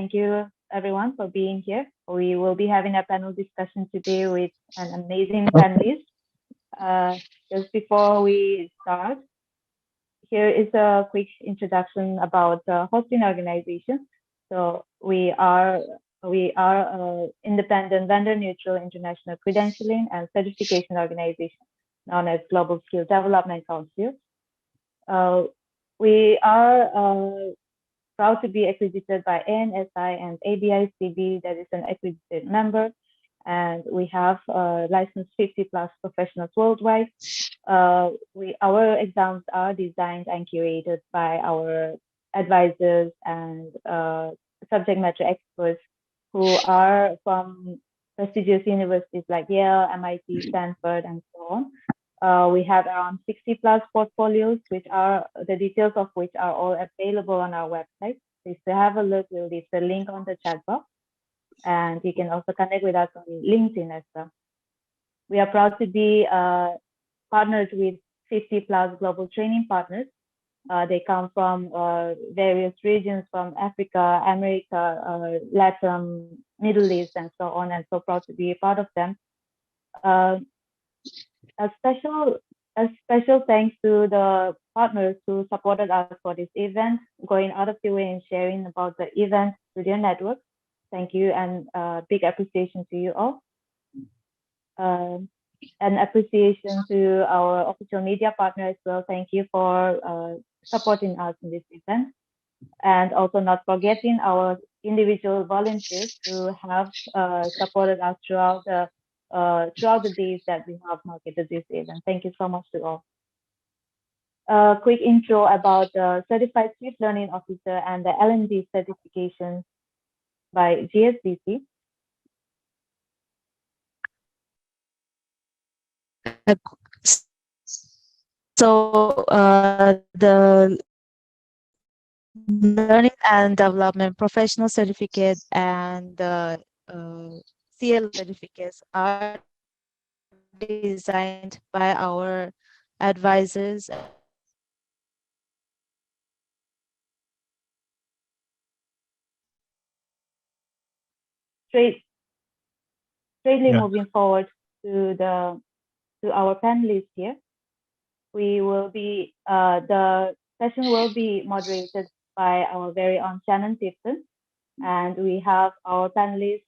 thank you everyone for being here. We will be having a panel discussion today with an amazing panelist. Just before we start, here is a quick introduction about the hosting organization. So we are an independent, vendor-neutral international credentialing and certification organization known as Global Skill Development Council. We are proud to be accredited by ANSI and ABICB, that is an accredited member, and we have licensed 50 plus professionals worldwide. Our exams are designed and curated by our advisors and subject matter experts who are from prestigious universities like Yale, MIT, Stanford, and so on. We have around 60 plus portfolios, which are the details of which are all available on our website. Please have a look. We'll leave the link on the chat box, and you can also connect with us on LinkedIn as well. We are proud to be partnered with 50 plus global training partners. They come from various regions, from Africa, America, Latin, Middle East, and so on, and so proud to be a part of them. A special thanks to the partners who supported us for this event, going out of the way and sharing about the event with your network. Thank you, and big appreciation to you all. And appreciation to our official media partner as well. Thank you for supporting us in this event. And also not forgetting our individual volunteers who have supported us throughout the days that we have marketed this event. Thank you so much to all. A quick intro about the Certified Chief Learning Officer and the L&D certification by GSDC. So the Learning and Development Professional Certificate and the CLO certificates are designed by our advisors. Straightly moving forward to our panelists here. We will be the session will be moderated by our very own Shannon Tipton, and we have our panelists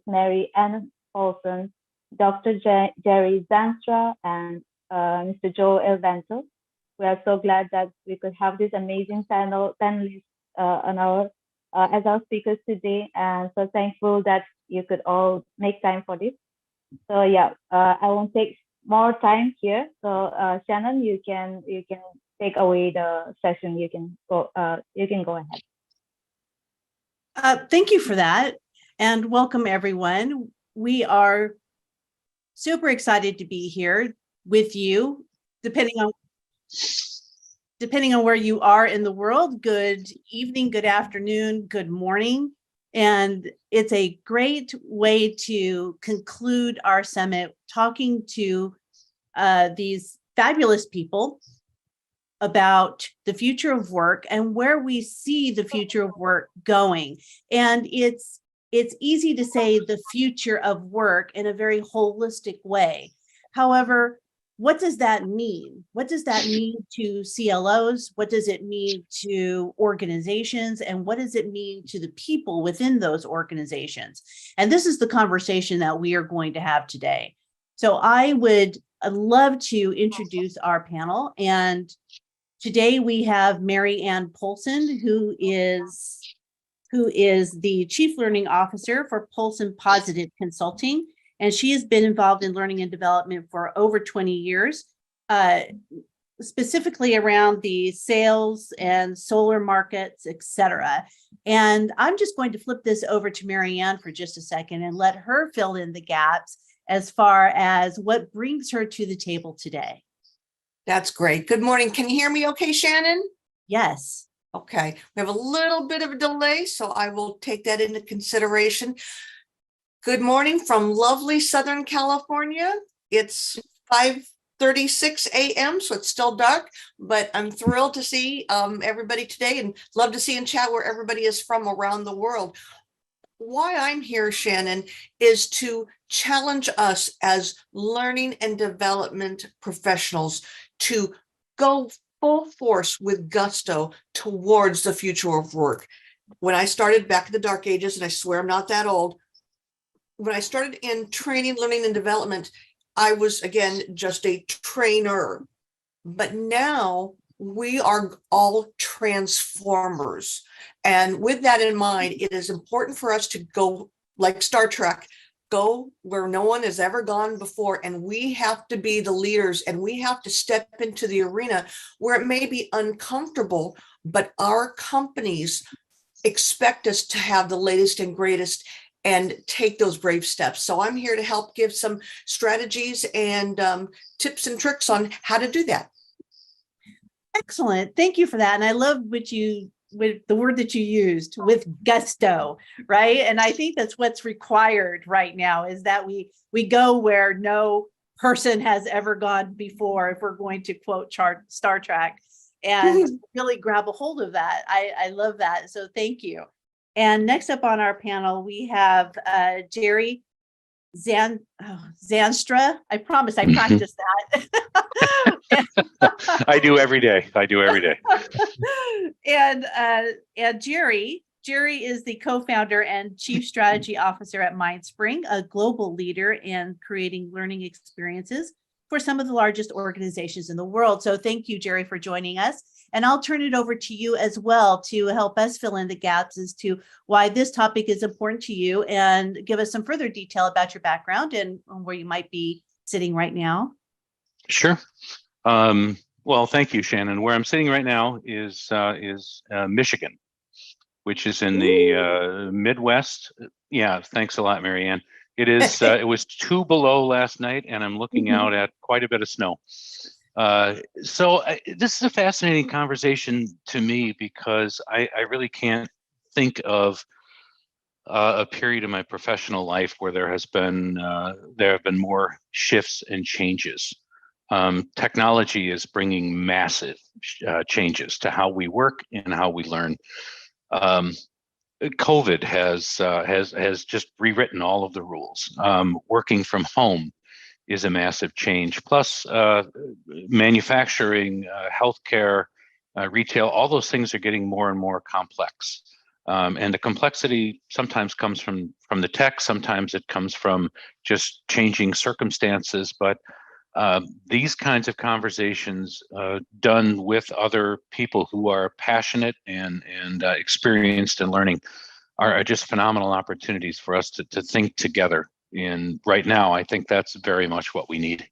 Mary Ann Polson, Dr. Jerry Zandstra, and Mr. Joe Ilvento. We are so glad that we could have this amazing panelists on our as our speakers today, and so thankful that you could all make time for this. So yeah, I won't take more time here. So Shannon, you can take away the session. You can go ahead. Thank you for that, and welcome everyone. We are super excited to be here with you, depending on where you are in the world. Good evening, good afternoon, good morning. And it's a great way to conclude our summit, talking to these fabulous people about the future of work and where we see the future of work going. And it's easy to say the future of work in a very holistic way. However, what does that mean? What does that mean to CLOs? What does it mean to organizations? And what does it mean to the people within those organizations? And this is the conversation that we are going to have today. So I'd love to introduce our panel. And today we have Mary Ann Polson, who is the Chief Learning Officer for Polson Positive Consulting. And she has been involved in learning and development for over 20 years, specifically around the sales and solar markets, et cetera. And I'm just going to flip this over to Mary Ann for just a second and let her fill in the gaps as far as what brings her to the table today. That's great. Good morning. Can you hear me okay, Shannon? Yes. Okay. We have a little bit of a delay, so I will take that into consideration. Good morning from lovely Southern California. It's 5 6:36 a.m. So it's still dark, but I'm thrilled to see everybody today and love to see and chat where everybody is from around the world. Why I'm here, Shannon, is to challenge us as learning and development professionals to go full force with gusto towards the future of work. When I started back in the dark ages, and I swear I'm not that old, when I started in training, learning, and development, I was, again, just a trainer. But now we are all transformers. And with that in mind, it is important for us to go, like Star Trek, go where no one has ever gone before. And we have to be the leaders, and we have to step into the arena where it may be uncomfortable, but our companies expect us to have the latest and greatest and take those brave steps. So I'm here to help give some strategies and tips and tricks on how to do that. Excellent. Thank you for that. And I love with the word that you used, with gusto, right? And I think that's what's required right now, is that we go where no person has ever gone before, if we're going to quote Star Trek, and really grab a hold of that. I love that. So thank you. And next up on our panel, we have Jerry Zandstra. I promise I practiced that. I do every day. And Jerry is the co-founder and chief strategy officer at MindSpring, a global leader in creating learning experiences for some of the largest organizations in the world. So thank you, Jerry, for joining us. And I'll turn it over to you as well to help us fill in the gaps as to why this topic is important to you, and give us some further detail about your background and where you might be sitting right now. Sure. Well, thank you, Shannon. Where I'm sitting right now is Michigan, which is in the Midwest. Yeah, thanks a lot, Marianne. It is. It was 2 below last night, and I'm looking out at quite a bit of snow. So this is a fascinating conversation to me, because I really can't think of a period in my professional life where there have been more shifts and changes. Technology is bringing massive changes to how we work and how we learn. COVID has just rewritten all of the rules. Working from home is a massive change. Plus, manufacturing, healthcare, retail, all those things are getting more and more complex. And the complexity sometimes comes from the tech, sometimes it comes from just changing circumstances. But these kinds of conversations done with other people who are passionate and experienced in learning are just phenomenal opportunities for us to think together. And right now, I think that's very much what we need.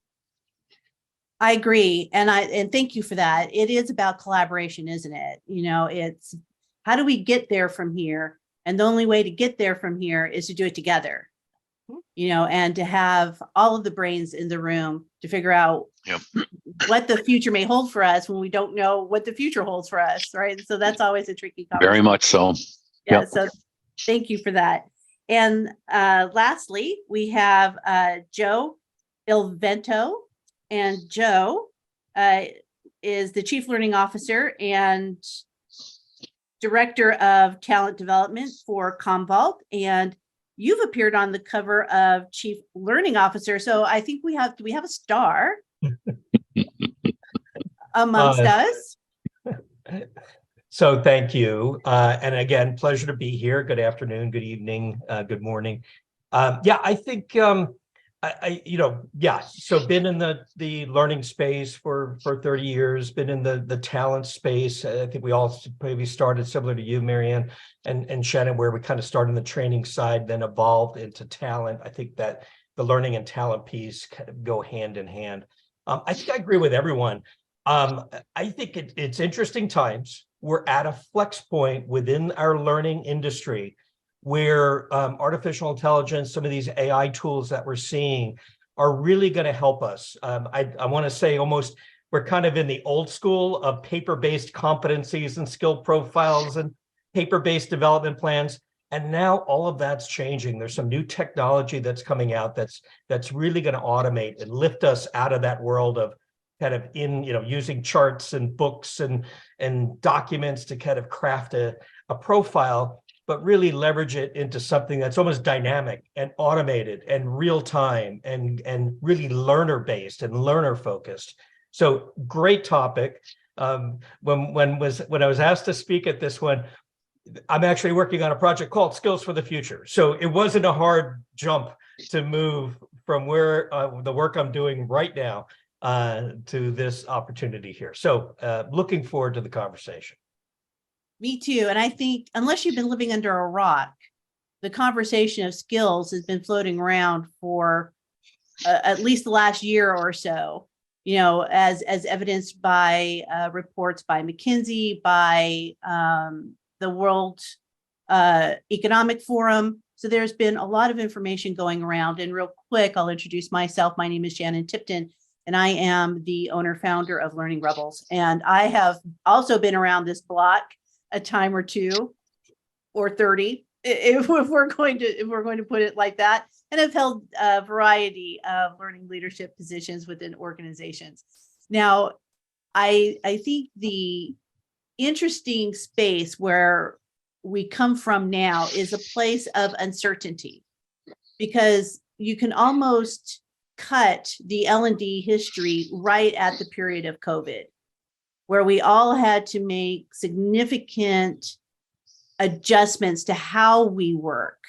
I agree. And thank you for that. It is about collaboration, isn't it? It's how do we get there from here? And the only way to get there from here is to do it together, and to have all of the brains in the room to figure out what the future may hold for us when we don't know what the future holds for us, right? So that's always a tricky conversation. Very much so. Yeah. So thank you for that. And lastly, we have Joe Ilvento, and Joe is the Chief Learning Officer and Director of Talent Development for Commvault, and you've appeared on the cover of Chief Learning Officer. So I think do we have a star amongst us? So thank you. And again, pleasure to be here. Good afternoon, good evening, good morning. I think, so been in the learning space for 30 years, been in the talent space. I think we all maybe started similar to you, Marianne and Shannon, where we kind of started in the training side, then evolved into talent. I think that the learning and talent piece kind of go hand in hand. I think I agree with everyone. I think it's interesting times. We're at a flex point within our learning industry where artificial intelligence, some of these AI tools that we're seeing are really going to help us. I want to say almost we're kind of in the old school of paper-based competencies and skill profiles and paper-based development plans. And now all of that's changing. There's some new technology that's coming out that's really going to automate and lift us out of that world of kind of using charts and books and documents to kind of craft a profile, but really leverage it into something that's almost dynamic and automated and real time and really learner based and learner focused. So great topic. When I was asked to speak at this one, I'm actually working on a project called Skills for the Future. So it wasn't a hard jump to move from where the work I'm doing right now to this opportunity here. So looking forward to the conversation. Me too. And I think unless you've been living under a rock, the conversation of skills has been floating around for at least the last year or so, as evidenced by reports by McKinsey, by the World Economic Forum. So there's been a lot of information going around. And real quick, I'll introduce myself. My name is Shannon Tipton, and I am the owner founder of Learning Rebels. And I have also been around this block a time or two, or 30, if we're going to put it like that, and have held a variety of learning leadership positions within organizations. Now, I think the interesting space where we come from now is a place of uncertainty, because you can almost cut the L&D history right at the period of COVID, where we all had to make significant adjustments to how we work,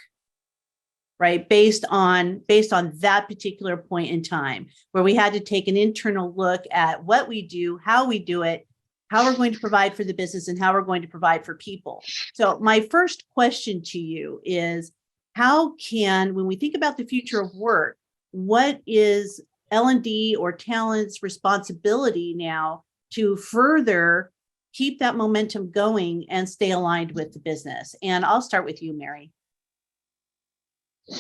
right? Based on that particular point in time, where we had to take an internal look at what we do, how we do it, how we're going to provide for the business, and how we're going to provide for people. So my first question to you is, when we think about the future of work, what is L&D or talent's responsibility now to further keep that momentum going and stay aligned with the business? And I'll start with you, Mary.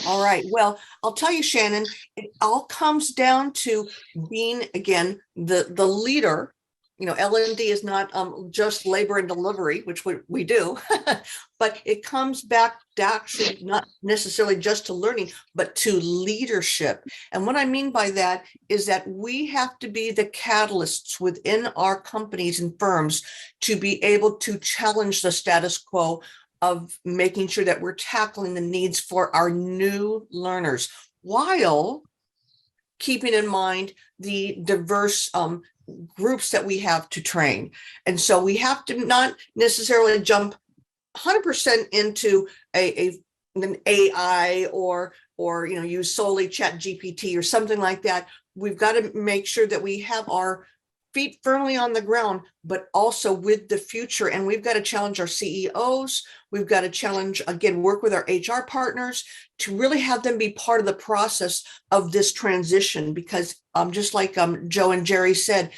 All right. Well, I'll tell you, Shannon, it all comes down to being, again, the leader. L&D is not just labor and delivery, which we do, but it comes back to actually not necessarily just to learning, but to leadership. And what I mean by that is that we have to be the catalysts within our companies and firms to be able to challenge the status quo of making sure that we're tackling the needs for our new learners, while keeping in mind the diverse groups that we have to train. And so we have to not necessarily jump 100% into an AI or use solely ChatGPT or something like that. We've got to make sure that we have our feet firmly on the ground, but also with the future. And we've got to challenge our CEOs. We've got to challenge, again, work with our HR partners to really have them be part of the process of this transition. Because just like Joe and Jerry said,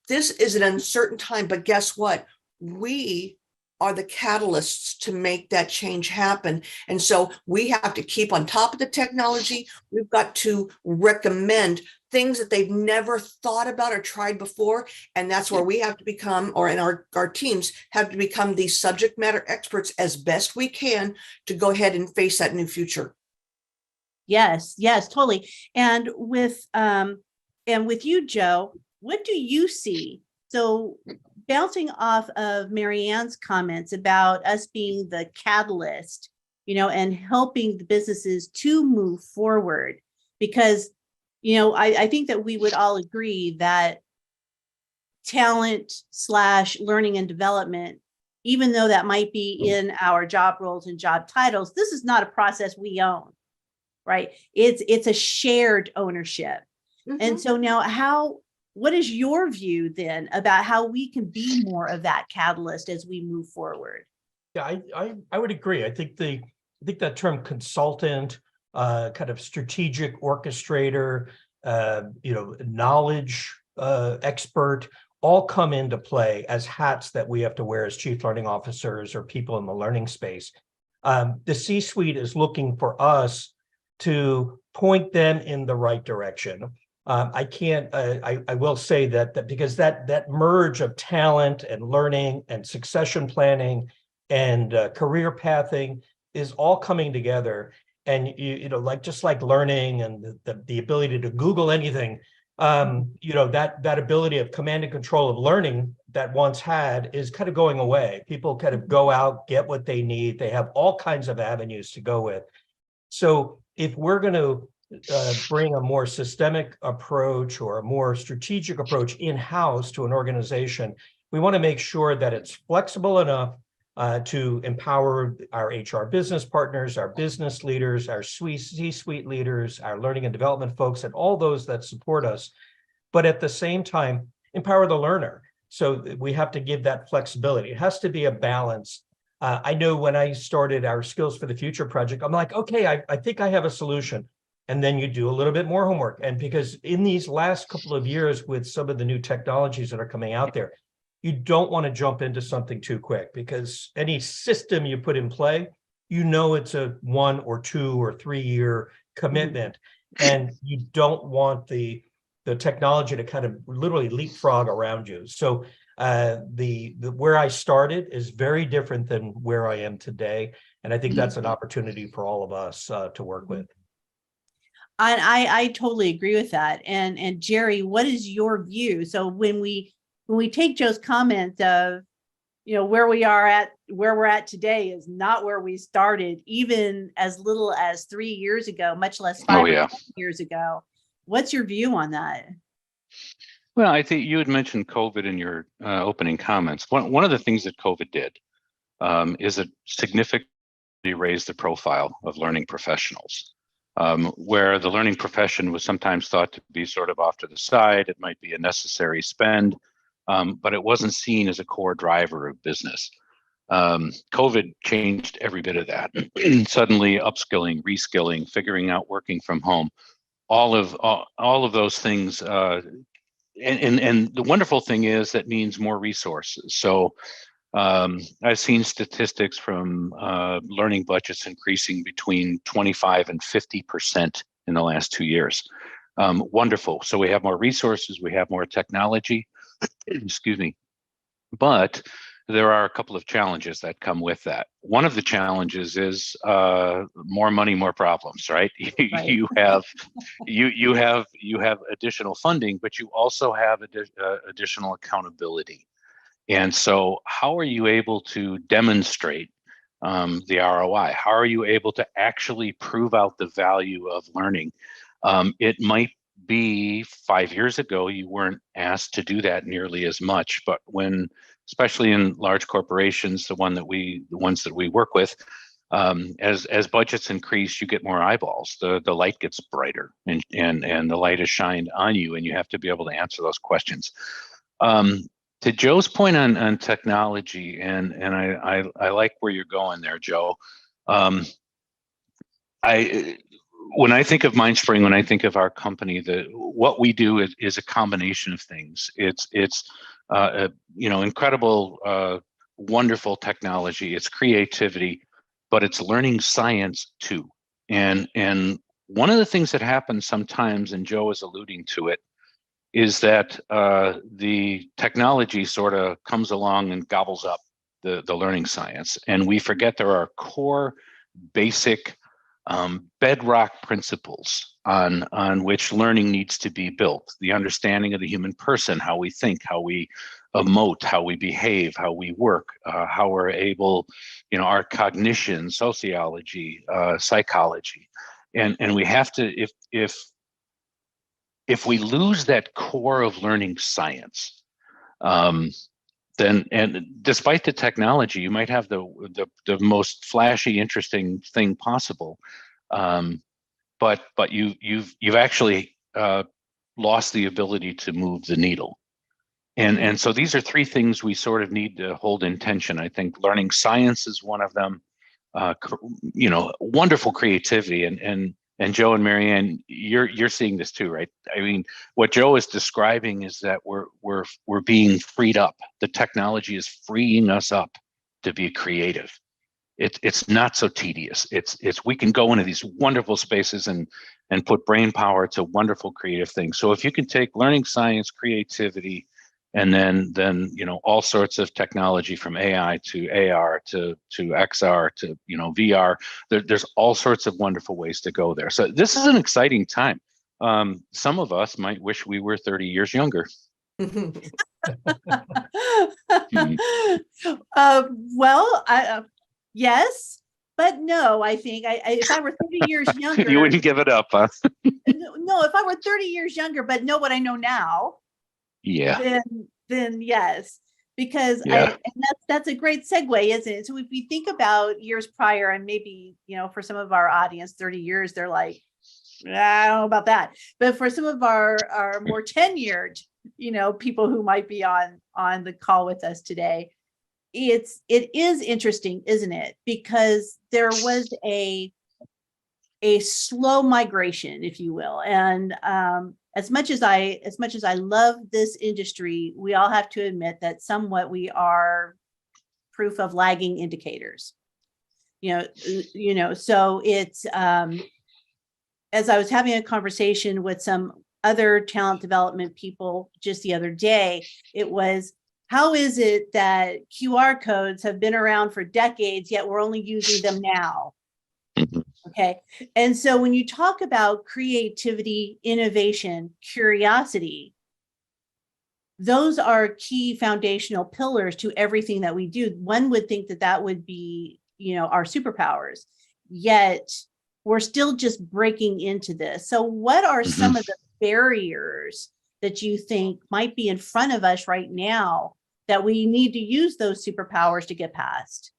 this is an uncertain time, but guess what? We are the catalysts to make that change happen. And so we have to keep on top of the technology. We've got to recommend things that they've never thought about or tried before. And that's where we have to become, and our teams have to become the subject matter experts as best we can to go ahead and face that new future. Yes, totally. And with you, Joe, what do you see? So bouncing off of Mary Ann's comments about us being the catalyst, and helping the businesses to move forward, because, I think that we would all agree that talent/learning and development, even though that might be in our job roles and job titles, this is not a process we own, right? It's a shared ownership. Mm-hmm. And so now what is your view then about how we can be more of that catalyst as we move forward? Yeah, I would agree. I think that term consultant, kind of strategic orchestrator, knowledge expert, all come into play as hats that we have to wear as chief learning officers or people in the learning space. The C-suite is looking for us to point them in the right direction. I will say that because that merge of talent and learning and succession planning and career pathing is all coming together. And like just like learning and the ability to Google anything, that ability of command and control of learning that once had is kind of going away. People kind of go out, get what they need. They have all kinds of avenues to go with. So if we're going to bring a more systemic approach or a more strategic approach in-house to an organization, we want to make sure that it's flexible enough to empower our HR business partners, our business leaders, our C-suite leaders, our learning and development folks, and all those that support us, but at the same time, empower the learner. So we have to give that flexibility. It has to be a balance. I know when I started our Skills for the Future project, I'm like, okay, I think I have a solution. And then you do a little bit more homework. And because in these last couple of years with some of the new technologies that are coming out there, you don't want to jump into something too quick, because any system you put in play, it's a 1 or 2 or 3 year commitment. And you don't want the technology to kind of literally leapfrog around you. So the where I started is very different than where I am today. And I think that's an opportunity for all of us to work with. I totally agree with that. And Jerry, what is your view? So when we take Joe's comment of, where we're at today is not where we started, even as little as 3 years ago, much less 5 years ago. What's your view on that? Well, I think you had mentioned COVID in your opening comments. One of the things that COVID did is it significantly raised the profile of learning professionals, where the learning profession was sometimes thought to be sort of off to the side. It might be a necessary spend, but it wasn't seen as a core driver of business. COVID changed every bit of that. Suddenly upskilling, reskilling, figuring out working from home, all of those things. And the wonderful thing is that means more resources. So I've seen statistics from learning budgets increasing between 25 and 50% in the last 2 years. Wonderful. So we have more resources, we have more technology, excuse me, but there are a couple of challenges that come with that. One of the challenges is more money, more problems, right? Right. you have additional funding, but you also have additional accountability. And so how are you able to demonstrate the ROI? How are you able to actually prove out the value of learning? It might be 5 years ago, you weren't asked to do that nearly as much, but especially in large corporations, the ones that we work with, as budgets increase, you get more eyeballs. The light gets brighter, and the light is shined on you, and you have to be able to answer those questions. To Joe's point on technology, and I like where you're going there, Joe. When I think of MindSpring, when I think of our company, what we do is a combination of things. It's incredible, wonderful technology. It's creativity, but it's learning science too. And one of the things that happens sometimes, and Joe is alluding to it, is that the technology sort of comes along and gobbles up the learning science, and we forget there are core, basic bedrock principles on which learning needs to be built. The understanding of the human person, how we think, how we emote, how we behave, how we work, how we're able, our cognition, sociology, psychology, and we have to, if we lose that core of learning science, then, and despite the technology, you might have the most flashy, interesting thing possible, but you've actually lost the ability to move the needle. And so these are three things we sort of need to hold in tension. I think learning science is one of them. Wonderful creativity, and Joe and Marianne, you're seeing this too, right? I mean, what Joe is describing is that we're being freed up. The technology is freeing us up to be creative. It's not so tedious. It's we can go into these wonderful spaces and put brain power to wonderful creative things. So if you can take learning science, creativity, And then all sorts of technology from AI to AR to XR to VR. There's all sorts of wonderful ways to go there. So this is an exciting time. Some of us might wish we were 30 years younger. Well, yes, but no. I think if I were 30 years younger, you wouldn't give it up, huh? No, if I were 30 years younger, but know what I know now. Yeah. Then yes, because Yeah. and that's a great segue, isn't it? So if we think about years prior, and maybe for some of our audience, 30 years, they're like, I don't know about that. But for some of our more tenured, people who might be on the call with us today, it is interesting, isn't it? Because there was a slow migration, if you will, and as much as I love this industry, we all have to admit that somewhat we are proof of lagging indicators. So it's as I was having a conversation with some other talent development people just the other day, it was, how is it that QR codes have been around for decades, yet we're only using them now? Okay. And so when you talk about creativity, innovation, curiosity, those are key foundational pillars to everything that we do. One would think that would be, our superpowers, yet we're still just breaking into this. So what are some of the barriers that you think might be in front of us right now that we need to use those superpowers to get past?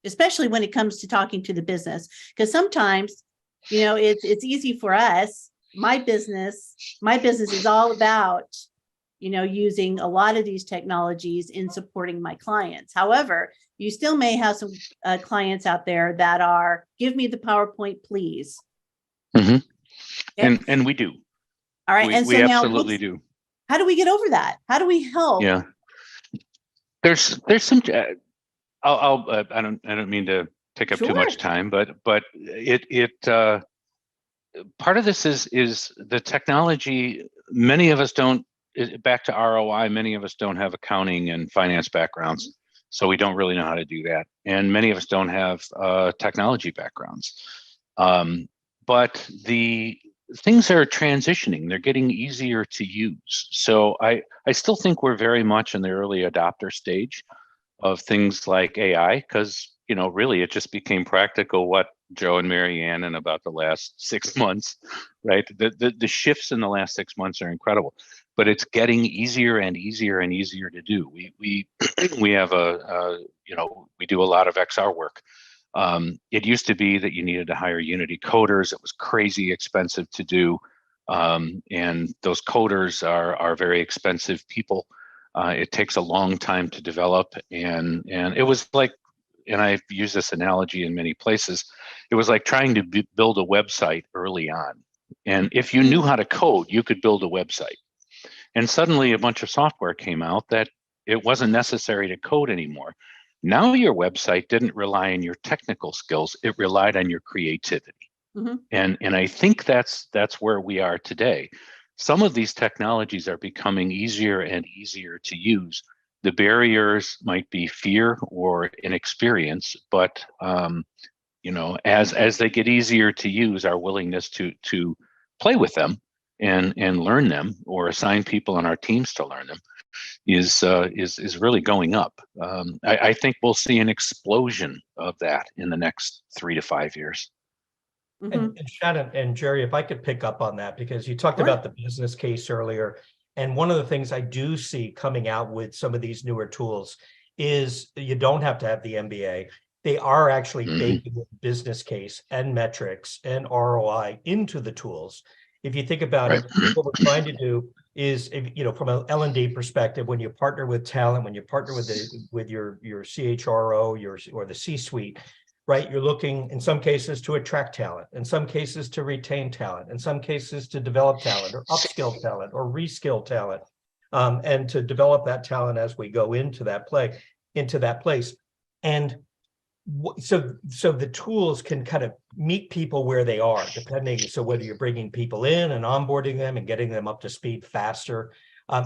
Especially when it comes to talking to the business, because sometimes, it's easy for us. My business is all about, using a lot of these technologies in supporting my clients. However, you still may have some clients out there that are, give me the PowerPoint, please. Okay? And we do. All right. We absolutely do. How do we get over that? How do we help? Yeah. There's some. I don't mean to take up too much time, but part of this is the technology. Many of us don't. Back to ROI. Many of us don't have accounting and finance backgrounds, so we don't really know how to do that. And many of us don't have technology backgrounds. But the things are transitioning. They're getting easier to use. So I still think we're very much in the early adopter stage of things like AI, because really it just became practical what Joe and Marianne in about the last 6 months, right? The shifts in the last 6 months are incredible, but it's getting easier and easier and easier to do. We have we do a lot of XR work. It used to be that you needed to hire Unity coders. It was crazy expensive to do, and those coders are very expensive people. It takes a long time to develop, and it was like, and I've used this analogy in many places, it was like trying to build a website early on. And if you knew how to code, you could build a website. And suddenly a bunch of software came out that it wasn't necessary to code anymore. Now your website didn't rely on your technical skills, it relied on your creativity. And I think that's where we are today. Some of these technologies are becoming easier and easier to use. The barriers might be fear or inexperience, but as they get easier to use, our willingness to play with them and learn them, or assign people on our teams to learn them, is really going up. I think we'll see an explosion of that in the next 3 to 5 years. And Shannon and Jerry, if I could pick up on that, because you talked about the business case earlier. And one of the things I do see coming out with some of these newer tools is you don't have to have the MBA. They are actually baking business case and metrics and ROI into the tools. If you think about it, what we're trying to do is, from an L&D perspective, when you partner with talent, when you partner with your CHRO, or the C-suite, right? You're looking in some cases to attract talent, in some cases to retain talent, in some cases to develop talent or upskill talent or reskill talent, and to develop that talent as we go into that place. And So the tools can kind of meet people where they are, depending. So whether you're bringing people in and onboarding them and getting them up to speed faster,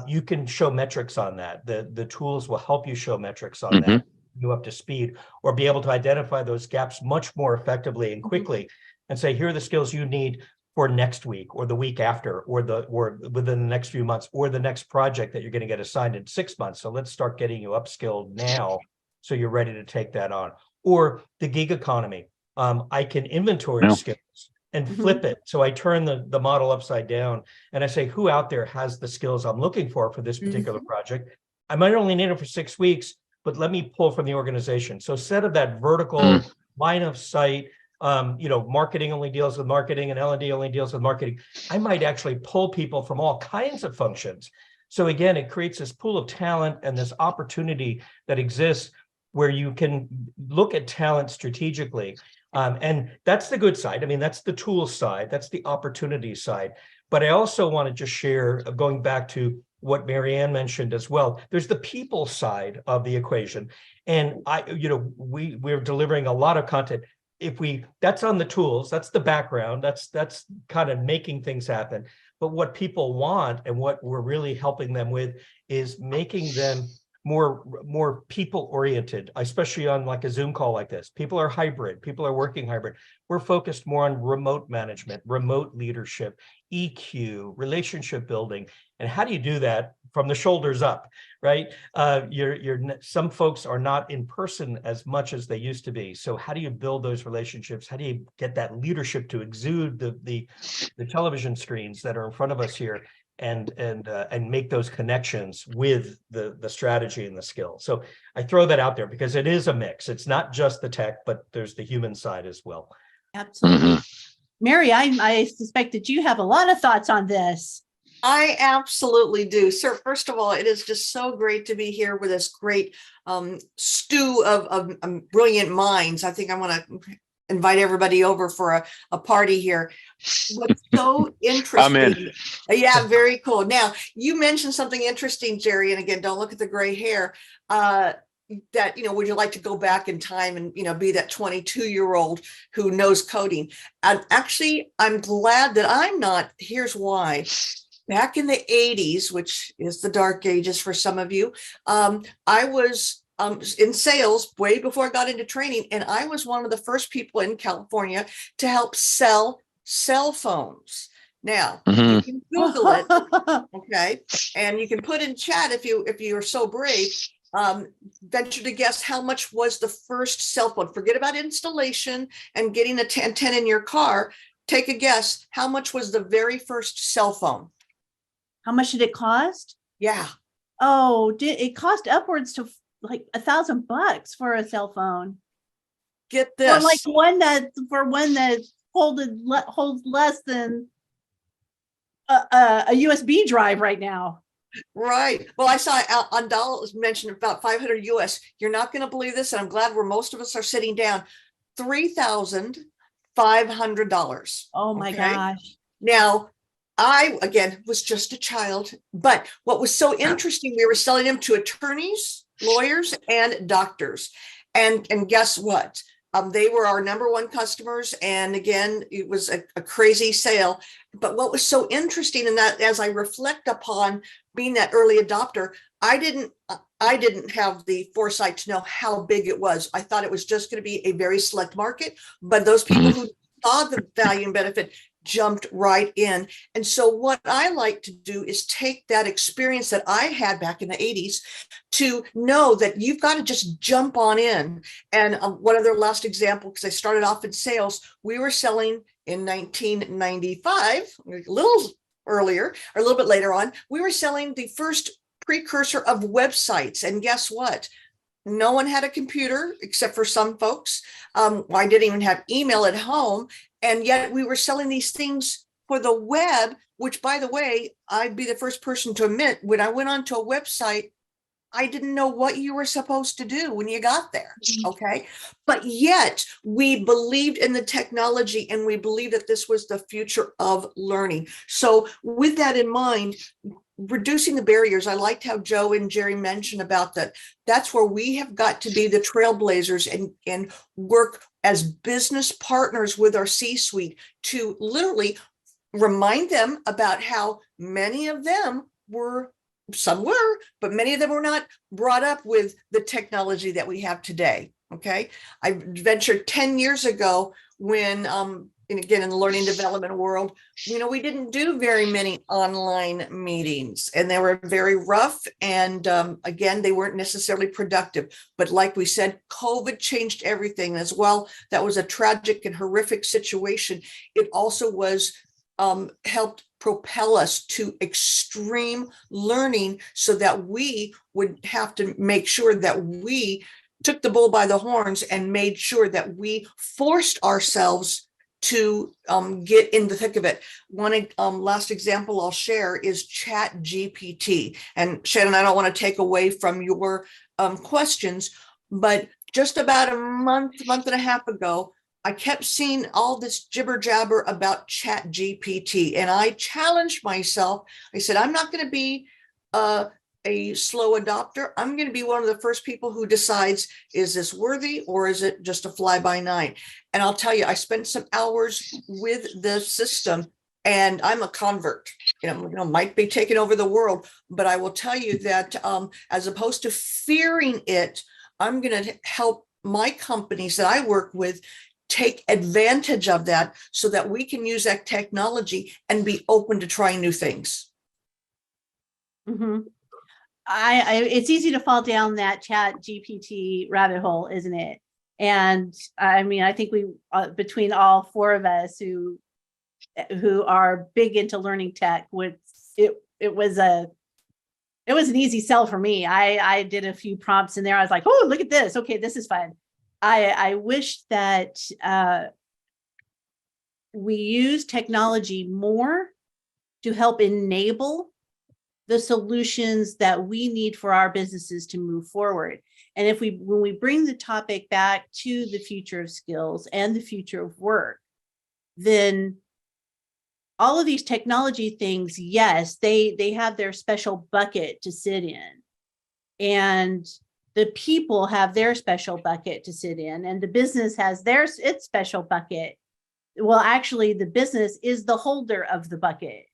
you can show metrics on that. The tools will help you show metrics on that, you up to speed, or be able to identify those gaps much more effectively and quickly, and say, here are the skills you need for next week, or the week after, or within the next few months, or the next project that you're going to get assigned in 6 months. So let's start getting you upskilled now, so you're ready to take that on. Or the gig economy. I can inventory skills and flip it. So I turn the model upside down and I say, who out there has the skills I'm looking for this particular project? I might only need it for 6 weeks, but let me pull from the organization. So instead of that vertical line of sight, marketing only deals with marketing and L&D only deals with marketing, I might actually pull people from all kinds of functions. So again, it creates this pool of talent and this opportunity that exists where you can look at talent strategically. And that's the good side. I mean, that's the tool side, that's the opportunity side. But I also want to just share, going back to what Marianne mentioned as well, there's the people side of the equation. And we're delivering a lot of content. That's on the tools, that's the background, that's kind of making things happen. But what people want and what we're really helping them with is making them more people oriented, especially on like a Zoom call like this. People are hybrid, people are working hybrid. We're focused more on remote management, remote leadership, EQ, relationship building. And how do you do that from the shoulders up, right? Some folks are not in person as much as they used to be. So how do you build those relationships? How do you get that leadership to exude the television screens that are in front of us here? And make those connections with the strategy and the skill. So I throw that out there because it is a mix. It's not just the tech, but there's the human side as well. Absolutely. Mary, I suspect that you have a lot of thoughts on this. I absolutely do. Sir, first of all, it is just so great to be here with this great stew of brilliant minds. I think I want to invite everybody over for a party here. What's so interesting. I'm in. Yeah, very cool. Now, you mentioned something interesting, Jerry, and again, don't look at the gray hair, that, would you like to go back in time and, be that 22-year-old who knows coding? And actually, I'm glad that I'm not. Here's why. Back in the 80s, which is the dark ages for some of you, I was in sales way before I got into training. And I was one of the first people in California to help sell cell phones. Now, you can Google it, okay? And you can put in chat if you're so brave. Venture to guess how much was the first cell phone. Forget about installation and getting a antenna in your car. Take a guess. How much was the very first cell phone? How much did it cost? Yeah. Oh, it cost upwards to like $1,000 for a cell phone. Get this. Or like one that holds less than a USB drive right now. Right. Well, I saw on Dollar mentioned about 500 US. You're not going to believe this, and I'm glad most of us are sitting down. $3,500. Oh my gosh. Now, I, again, was just a child, but what was so interesting, we were selling them to attorneys, lawyers, and doctors. And guess what? They were our number one customers. And again, it was a crazy sale. But what was so interesting in that, as I reflect upon being that early adopter, I didn't have the foresight to know how big it was. I thought it was just going to be a very select market, but those people who saw the value and benefit jumped right in. And so what I like to do is take that experience that I had back in the 80s to know that you've got to just jump on in. And one other last example, because I started off in sales, we were selling in 1995, a little earlier, or a little bit later on, we were selling the first precursor of websites. And guess what? No one had a computer except for some folks. I didn't even have email at home. And yet we were selling these things for the web, which, by the way, I'd be the first person to admit, when I went onto a website, I didn't know what you were supposed to do when you got there. Okay. But yet we believed in the technology and we believed that this was the future of learning. So with that in mind, reducing the barriers, I liked how Joe and Jerry mentioned about that. That's where we have got to be the trailblazers and work as business partners with our C-suite to literally remind them about how many of them were, some were, but many of them were not brought up with the technology that we have today. Okay. I ventured 10 years ago when, and again, in the learning development world, we didn't do very many online meetings and they were very rough. And again, they weren't necessarily productive. But like we said, COVID changed everything as well. That was a tragic and horrific situation. It also was helped propel us to extreme learning so that we would have to make sure that we took the bull by the horns and made sure that we forced ourselves to get in the thick of it. One last example I'll share is Chat GPT. And Shannon, I don't want to take away from your questions, but just about a month and a half ago, I kept seeing all this jibber jabber about Chat GPT, and I challenged myself. I said, I'm not going to be a slow adopter. I'm going to be one of the first people who decides, is this worthy or is it just a fly by night? And I'll tell you, I spent some hours with the system and I'm a convert, might be taking over the world, but I will tell you that as opposed to fearing it, I'm going to help my companies that I work with take advantage of that so that we can use that technology and be open to trying new things. Mm-hmm. It's easy to fall down that Chat GPT rabbit hole, isn't it? And I mean, I think we, between all four of us who are big into learning tech, it was an easy sell for me. I did a few prompts in there. I was like, oh, look at this. Okay, this is fun. I wish that we use technology more to help enable the solutions that we need for our businesses to move forward. And when we bring the topic back to the future of skills and the future of work, then all of these technology things, yes, they have their special bucket to sit in. And the people have their special bucket to sit in, and the business has its special bucket. Well, actually, the business is the holder of the bucket.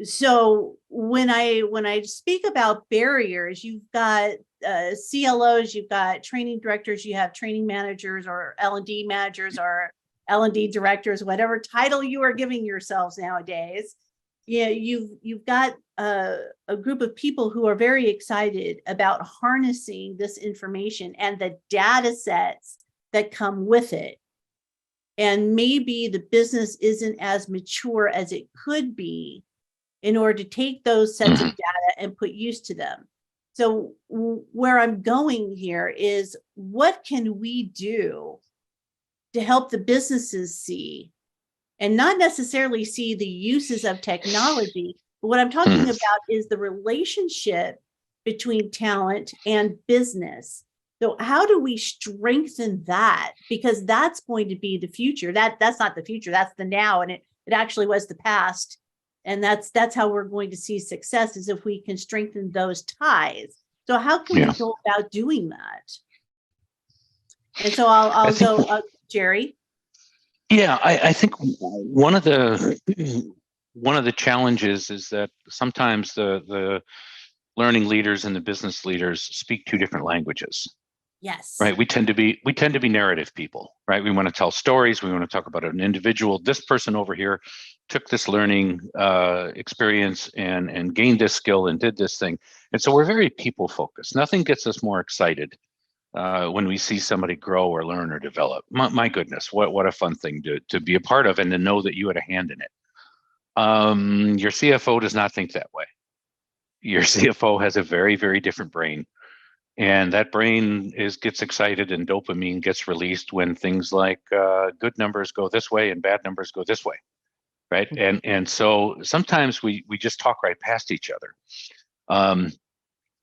So when I speak about barriers, you've got CLOs, you've got training directors, you have training managers or L&D managers or L&D directors, whatever title you are giving yourselves nowadays. Yeah, you've got a group of people who are very excited about harnessing this information and the data sets that come with it. And maybe the business isn't as mature as it could be in order to take those sets of data and put use to them. So where I'm going here is, what can we do to help the businesses see, and not necessarily see the uses of technology, but what I'm talking about is the relationship between talent and business. So how do we strengthen that? Because that's going to be the future. That's not the future, that's the now, and it actually was the past. And that's how we're going to see success, is if we can strengthen those ties. So how can we go about doing that? And so I'll go, Jerry. Yeah, I think one of the challenges is that sometimes the learning leaders and the business leaders speak two different languages. Yes. Right. We tend to be narrative people, right? We want to tell stories. We want to talk about an individual. This person over here took this learning experience and gained this skill and did this thing. And so we're very people focused. Nothing gets us more excited when we see somebody grow or learn or develop. My goodness, what a fun thing to be a part of and to know that you had a hand in it. Your CFO does not think that way. Your CFO has a very, very different brain. And that brain gets excited and dopamine gets released when things like good numbers go this way and bad numbers go this way, right? And so sometimes we just talk right past each other.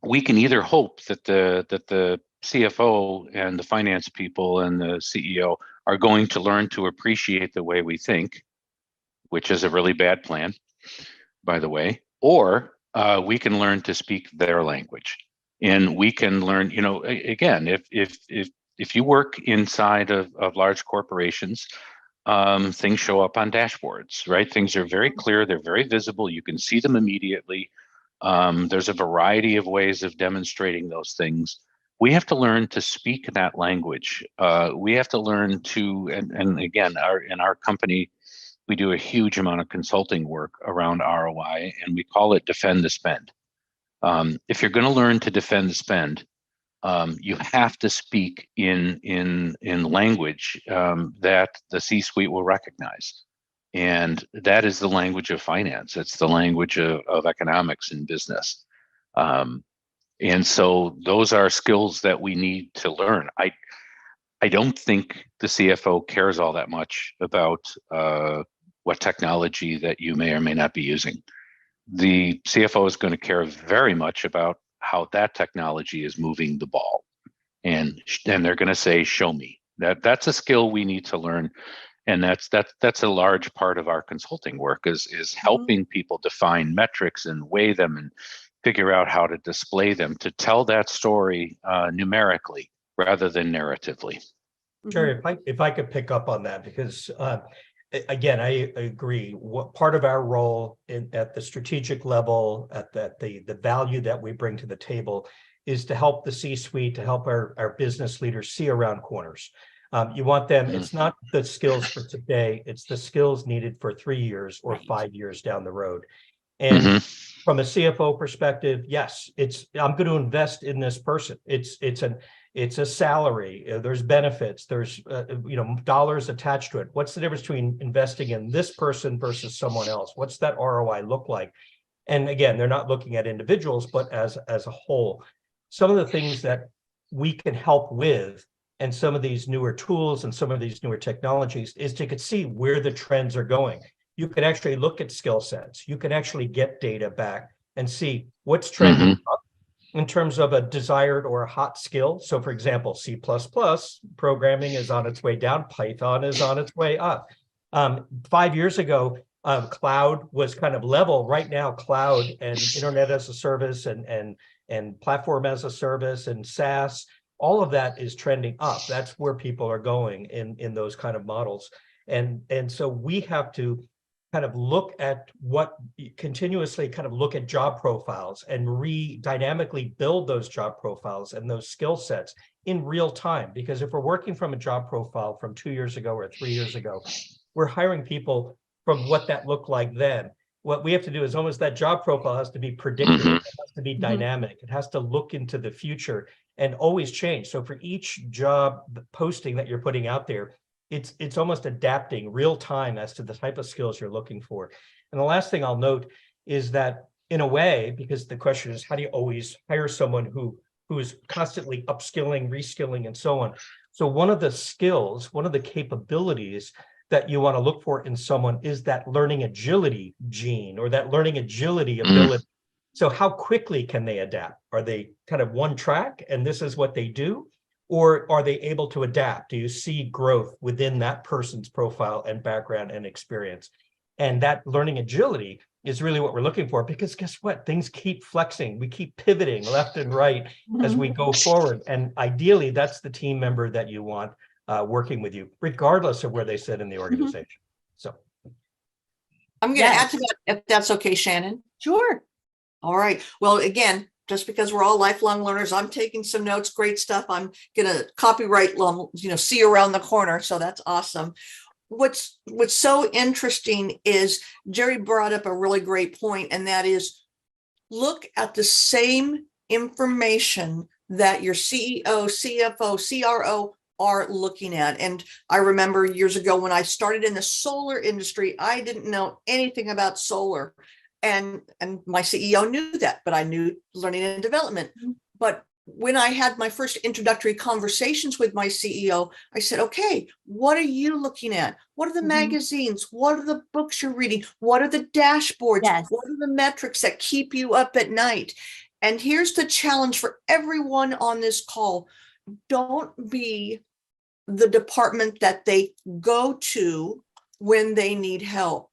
we can either hope that the CFO and the finance people and the CEO are going to learn to appreciate the way we think, which is a really bad plan, by the way, or we can learn to speak their language, and we can learn. You know, again, if you work inside of large corporations, things show up on dashboards, right? Things are very clear, they're very visible, you can see them immediately. There's a variety of ways of demonstrating those things. We have to learn to speak that language. We have to learn to, and again, in our company, we do a huge amount of consulting work around ROI, and we call it defend the spend. If you're going to learn to defend the spend, you have to speak in language that the C-suite will recognize. And that is the language of finance. It's the language of economics and business. And so those are skills that we need to learn. I don't think the CFO cares all that much about what technology that you may or may not be using. The CFO is going to care very much about how that technology is moving the ball, and they're going to say, "Show me." That's a skill we need to learn, and that's a large part of our consulting work is helping people define metrics and weigh them and figure out how to display them to tell that story numerically rather than narratively. Sure, if I could pick up on that, because again, I agree. What part of our role at the strategic level, at the value that we bring to the table, is to help the C-suite, to help our business leaders see around corners. You want them, it's not the skills for today, it's the skills needed for 3 years or 5 years down the road. And from a CFO perspective, yes, I'm going to invest in this person. It's a salary. There's benefits. There's dollars attached to it. What's the difference between investing in this person versus someone else? What's that ROI look like? And again, they're not looking at individuals, but as a whole. Some of the things that we can help with, and some of these newer tools and some of these newer technologies, is to see where the trends are going. You can actually look at skill sets. You can actually get data back and see what's trending up in terms of a desired or a hot skill. So for example, C++ programming is on its way down. Python is on its way up. 5 years ago, cloud was kind of level. Right now, cloud and internet as a service and platform as a service and SaaS, all of that is trending up. That's where people are going in those kind of models. And so we have to kind of look at continuously look at job profiles and dynamically build those job profiles and those skill sets in real time. Because if we're working from a job profile from 2 years ago or 3 years ago, we're hiring people from what that looked like then. What we have to do is almost that job profile has to be predictive, it has to be dynamic, it has to look into the future and always change. So for each job posting that you're putting out there, it's almost adapting real time as to the type of skills you're looking for. And the last thing I'll note is that, in a way, because the question is, how do you always hire someone who is constantly upskilling, reskilling, and so on? So one of the skills, one of the capabilities that you want to look for in someone is that learning agility gene, or that learning agility ability. So how quickly can they adapt? Are they kind of one track and this is what they do? Or are they able to adapt? Do you see growth within that person's profile and background and experience? And that learning agility is really what we're looking for, because guess what? Things keep flexing. We keep pivoting left and right as we go forward. And ideally, that's the team member that you want working with you, regardless of where they sit in the organization. So I'm going to add to that, if that's okay, Shannon. Sure. All right. Well, again, just because we're all lifelong learners, I'm taking some notes. Great stuff. I'm going to copyright, see you around the corner. So that's awesome. What's so interesting is Jerry brought up a really great point, and that is, look at the same information that your CEO, CFO, CRO are looking at. And I remember years ago when I started in the solar industry, I didn't know anything about solar. And my CEO knew that, but I knew learning and development. But when I had my first introductory conversations with my CEO, I said, okay, what are you looking at? What are the magazines? What are the books you're reading? What are the dashboards? What are the metrics that keep you up at night? And here's the challenge for everyone on this call. Don't be the department that they go to when they need help.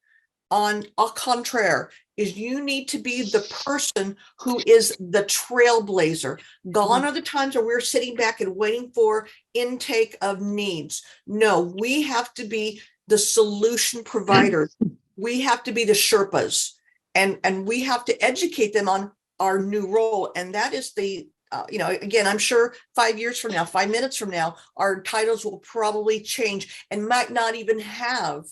On a contraire, is you need to be the person who is the trailblazer. Gone are the times where we're sitting back and waiting for intake of needs. No, we have to be the solution provider. We have to be the Sherpas, and we have to educate them on our new role. And that is the, again, I'm sure 5 years from now, 5 minutes from now, our titles will probably change and might not even have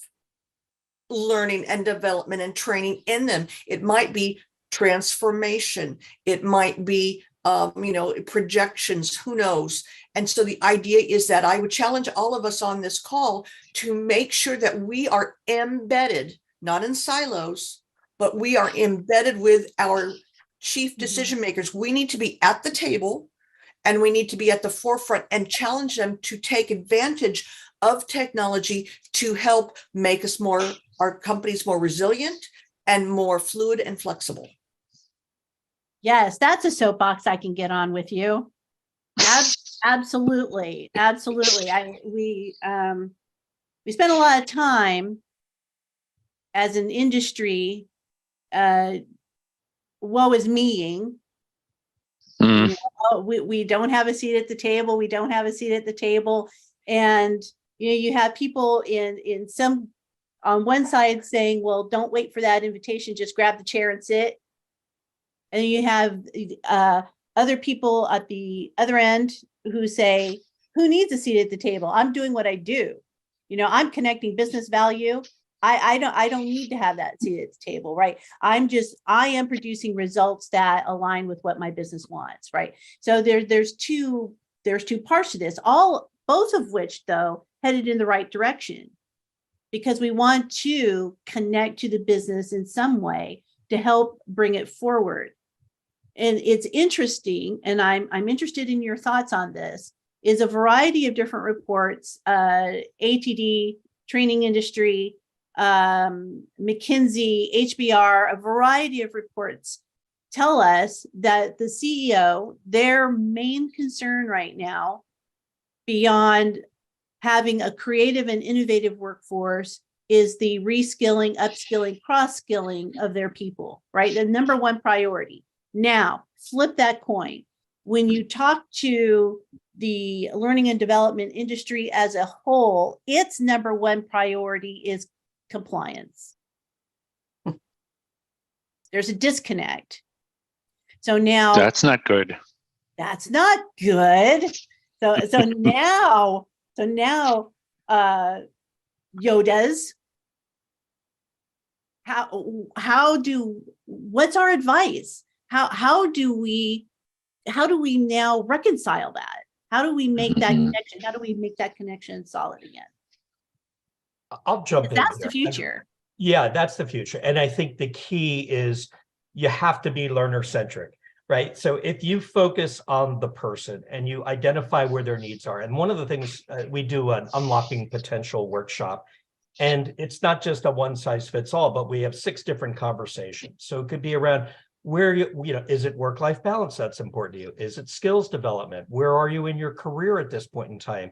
learning and development and training in them. It might be transformation. It might be, projections, who knows? And so the idea is that I would challenge all of us on this call to make sure that we are embedded, not in silos, but we are embedded with our chief decision makers. We need to be at the table, and we need to be at the forefront and challenge them to take advantage of technology to help make us our companies more resilient and more fluid and flexible. Yes, that's a soapbox I can get on with you. Absolutely. We spend a lot of time as an industry, woe is meing. We don't have a seat at the table. We don't have a seat at the table. And you have people in some on one side saying, well, don't wait for that invitation, just grab the chair and sit. And you have other people at the other end who say, who needs a seat at the table? I'm doing what I do. I'm connecting business value. I don't need to have that seat at the table, right? I am producing results that align with what my business wants, right? So there's two parts to this, both of which though headed in the right direction, because we want to connect to the business in some way to help bring it forward. And it's interesting, and I'm interested in your thoughts on this, is a variety of different reports, ATD, training industry, McKinsey, HBR, a variety of reports tell us that the CEO, their main concern right now, beyond having a creative and innovative workforce, is the reskilling, upskilling, cross-skilling of their people, right? The number one priority. Now, flip that coin. When you talk to the learning and development industry as a whole, its number one priority is compliance. There's a disconnect. So now That's not good. That's not good. So now Yodas, what's our advice? How do we now reconcile that? How do we make that connection? How do we make that connection solid again? I'll jump in. That's the future. Yeah, that's the future. And I think the key is you have to be learner centric, right? So if you focus on the person and you identify where their needs are, and one of the things we do an unlocking potential workshop, and it's not just a one size fits all, but we have 6 different conversations. So it could be around where is it work-life balance that's important to you? Is it skills development? Where are you in your career at this point in time?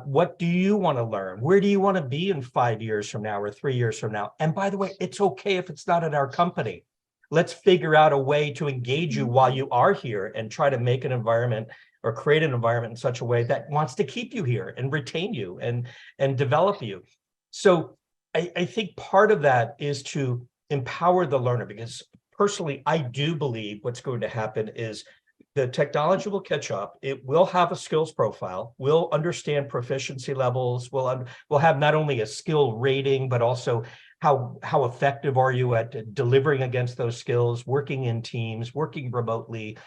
What do you want to learn? Where do you want to be in 5 years from now or 3 years from now? And by the way, it's okay if it's not at our company. Let's figure out a way to engage you while you are here and try to make an environment or create an environment in such a way that wants to keep you here and retain you and develop you. So I think part of that is to empower the learner, because personally, I do believe what's going to happen is the technology will catch up. It will have a skills profile. We'll understand proficiency levels. We'll have not only a skill rating, but also how effective are you at delivering against those skills, working in teams, working remotely,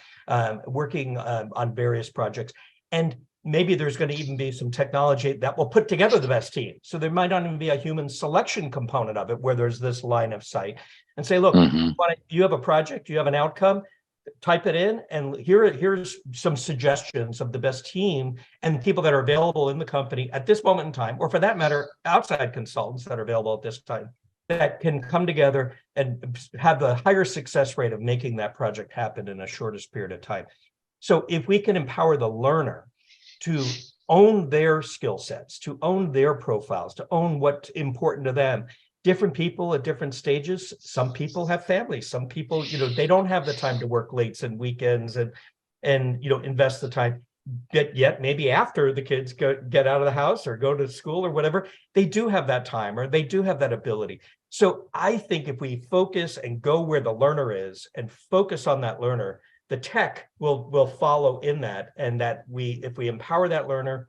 working on various projects. And maybe there's going to even be some technology that will put together the best team. So there might not even be a human selection component of it where there's this line of sight and say, look, you have a project, you have an outcome, type it in, and here's some suggestions of the best team and people that are available in the company at this moment in time, or for that matter, outside consultants that are available at this time. that can come together and have the higher success rate of making that project happen in a shortest period of time. So if we can empower the learner to own their skill sets, to own their profiles, to own what's important to them, different people at different stages. Some people have families. Some people, they don't have the time to work late and weekends and invest the time. Yet maybe after the kids get out of the house or go to school or whatever, they do have that time or they do have that ability. So I think if we focus and go where the learner is and focus on that learner, the tech will follow in that, and that if we empower that learner,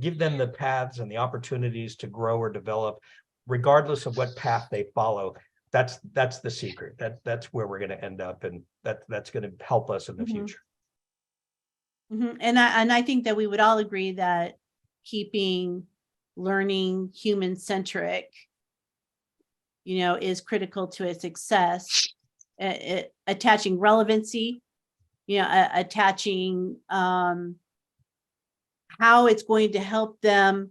give them the paths and the opportunities to grow or develop, regardless of what path they follow. That's the secret. That's where we're going to end up, and that's going to help us in the future. And I think that we would all agree that keeping learning human-centric, is critical to its success. Attaching relevancy, attaching how it's going to help them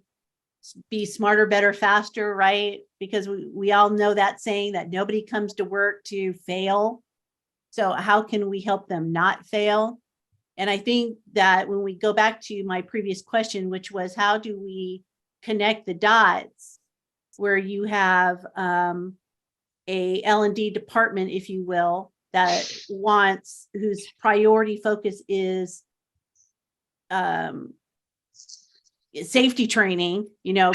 be smarter, better, faster, right? Because we all know that saying that nobody comes to work to fail. So how can we help them not fail? And I think that when we go back to my previous question, which was how do we connect the dots, where you have a L&D department, if you will, that whose priority focus is safety training,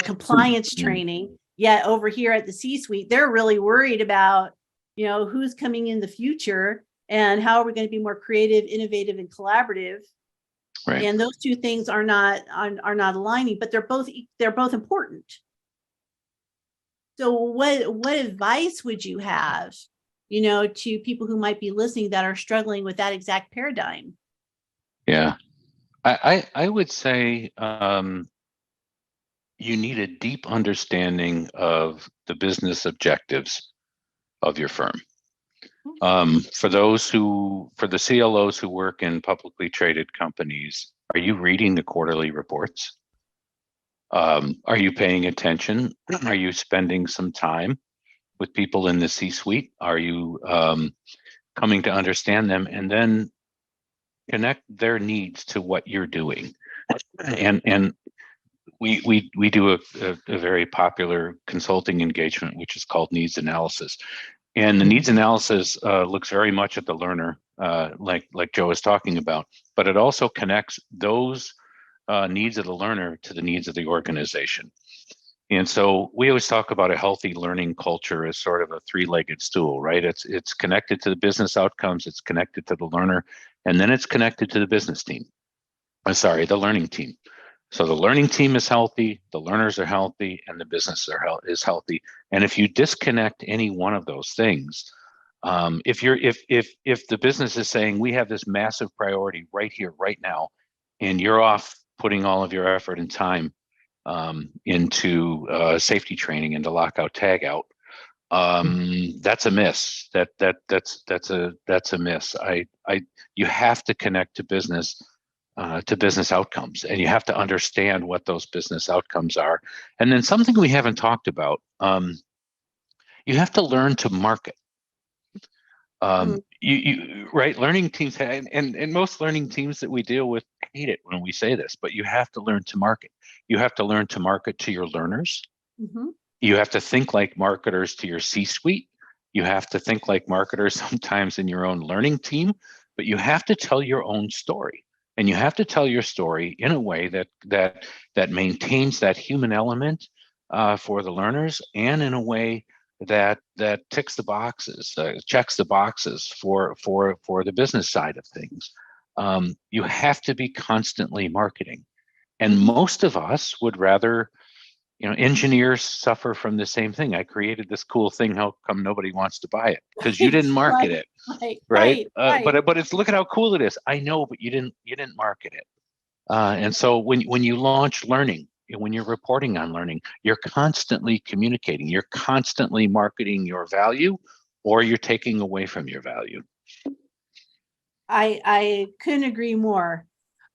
compliance training. Yet over here at the C-suite, they're really worried about, who's coming in the future and how are we going to be more creative, innovative, and collaborative. Right. And those two things are not aligning, but they're both important. So what advice would you have, to people who might be listening that are struggling with that exact paradigm? Yeah, I would say you need a deep understanding of the business objectives of your firm. For the CLOs who work in publicly traded companies, are you reading the quarterly reports? Are you paying attention? Are you spending some time with people in the C-suite? Are you coming to understand them and then connect their needs to what you're doing? And we do a very popular consulting engagement, which is called needs analysis. And the needs analysis looks very much at the learner, like Joe was talking about, but it also connects those needs of the learner to the needs of the organization. And so we always talk about a healthy learning culture as sort of a three-legged stool, right? It's connected to the business outcomes, it's connected to the learner, and then it's connected to the business team. The learning team. So the learning team is healthy, the learners are healthy, and the business is healthy. And if you disconnect any one of those things, if the business is saying we have this massive priority right here, right now, and you're off putting all of your effort and time into safety training, into lockout tagout, that's a miss. That's a miss. You have to connect to business outcomes, and you have to understand what those business outcomes are. And then something we haven't talked about, you have to learn to market. Learning teams and most learning teams that we deal with hate it when we say this, but you have to learn to market. You have to learn to market to your learners. You have to think like marketers to your C-suite. You have to think like marketers sometimes in your own learning team, but you have to tell your own story. And you have to tell your story in a way that maintains that human element for the learners, and in a way that ticks the boxes, checks the boxes for the business side of things. You have to be constantly marketing, and most of us would rather. Engineers suffer from the same thing. I created this cool thing. How come nobody wants to buy it? Because you didn't market it, right? But it's look at how cool it is. I know, but you didn't market it. And so when you launch learning, when you're reporting on learning, you're constantly communicating. You're constantly marketing your value, or you're taking away from your value. I couldn't agree more.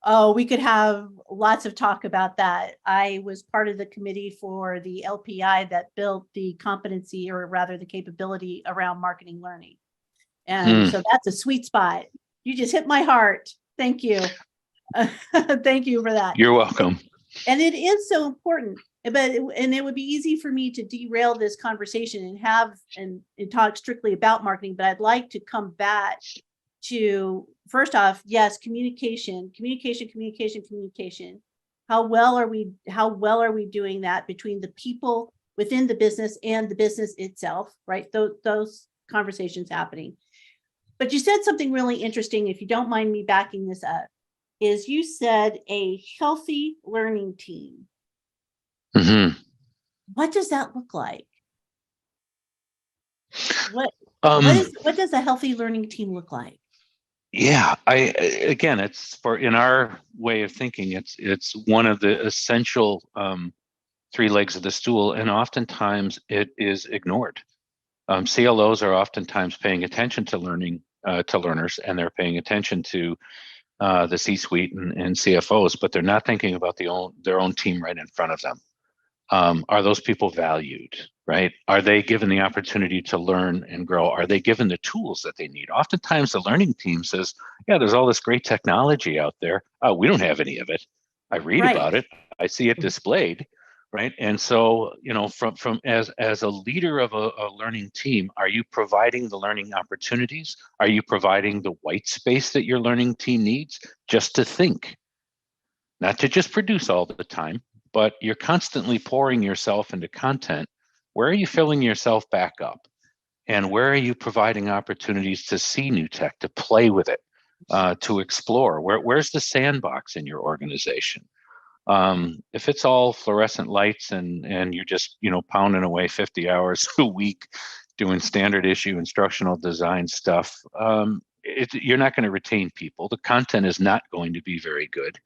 Oh, we could have lots of talk about that. I was part of the committee for the LPI that built the competency, or rather the capability around marketing learning. And so that's a sweet spot. You just hit my heart. Thank you. Thank you for that. You're welcome. And it is so important, and it would be easy for me to derail this conversation and talk strictly about marketing, but I'd like to come back to, first off, yes, communication. How well are we doing that between the people within the business and the business itself, right? Those conversations happening. But you said something really interesting, if you don't mind me backing this up, is you said a healthy learning team. Mm-hmm. What does that look like? What does a healthy learning team look like? Yeah, again, it's in our way of thinking, it's one of the essential three legs of the stool, and oftentimes it is ignored. CLOs are oftentimes paying attention to learners, and they're paying attention to the C-suite and CFOs, but they're not thinking about their own team right in front of them. Are those people valued, right? Are they given the opportunity to learn and grow? Are they given the tools that they need? Oftentimes the learning team says, yeah, there's all this great technology out there. We don't have any of it. I read about it. I see it displayed, right? And so, from as a leader of a learning team, are you providing the learning opportunities? Are you providing the white space that your learning team needs just to think? Not to just produce all the time, but you're constantly pouring yourself into content. Where are you filling yourself back up? And where are you providing opportunities to see new tech, to play with it, to explore? Where's the sandbox in your organization? If it's all fluorescent lights and you're just, pounding away 50 hours a week doing standard issue instructional design stuff, you're not going to retain people. The content is not going to be very good.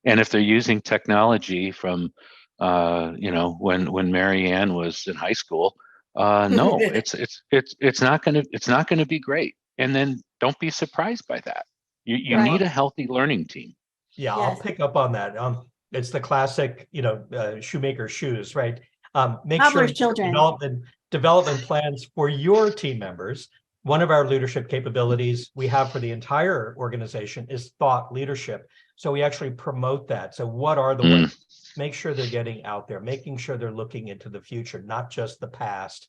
And if they're using technology from, when Mary Ann was in high school, no, it's not going to be great. And then don't be surprised by that. You need a healthy learning team. Yeah, I'll pick up on that. It's the classic, shoemaker shoes, right? Make sure development plans for your team members. One of our leadership capabilities we have for the entire organization is thought leadership. So we actually promote that. So what are the ways? Make sure they're getting out there, making sure they're looking into the future, not just the past,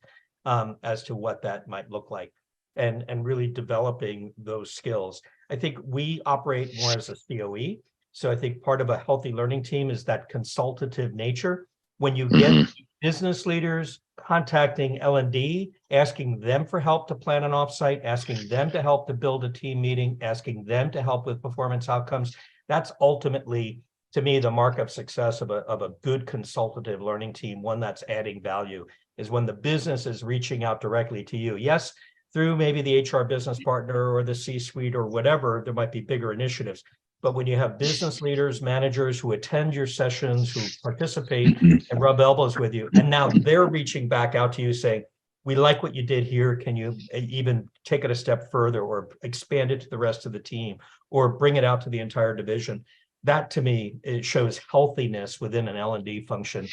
as to what that might look like, and really developing those skills. I think we operate more as a COE. So I think part of a healthy learning team is that consultative nature. When you get business leaders contacting L&D, asking them for help to plan an offsite, asking them to help to build a team meeting, asking them to help with performance outcomes, that's ultimately, to me, the mark of success of a good consultative learning team, one that's adding value, is when the business is reaching out directly to you. Yes, through maybe the HR business partner or the C-suite or whatever, there might be bigger initiatives. But when you have business leaders, managers who attend your sessions, who participate and rub elbows with you, and now they're reaching back out to you saying, we like what you did here. Can you even take it a step further or expand it to the rest of the team or bring it out to the entire division? That, to me, it shows healthiness within an L&D function,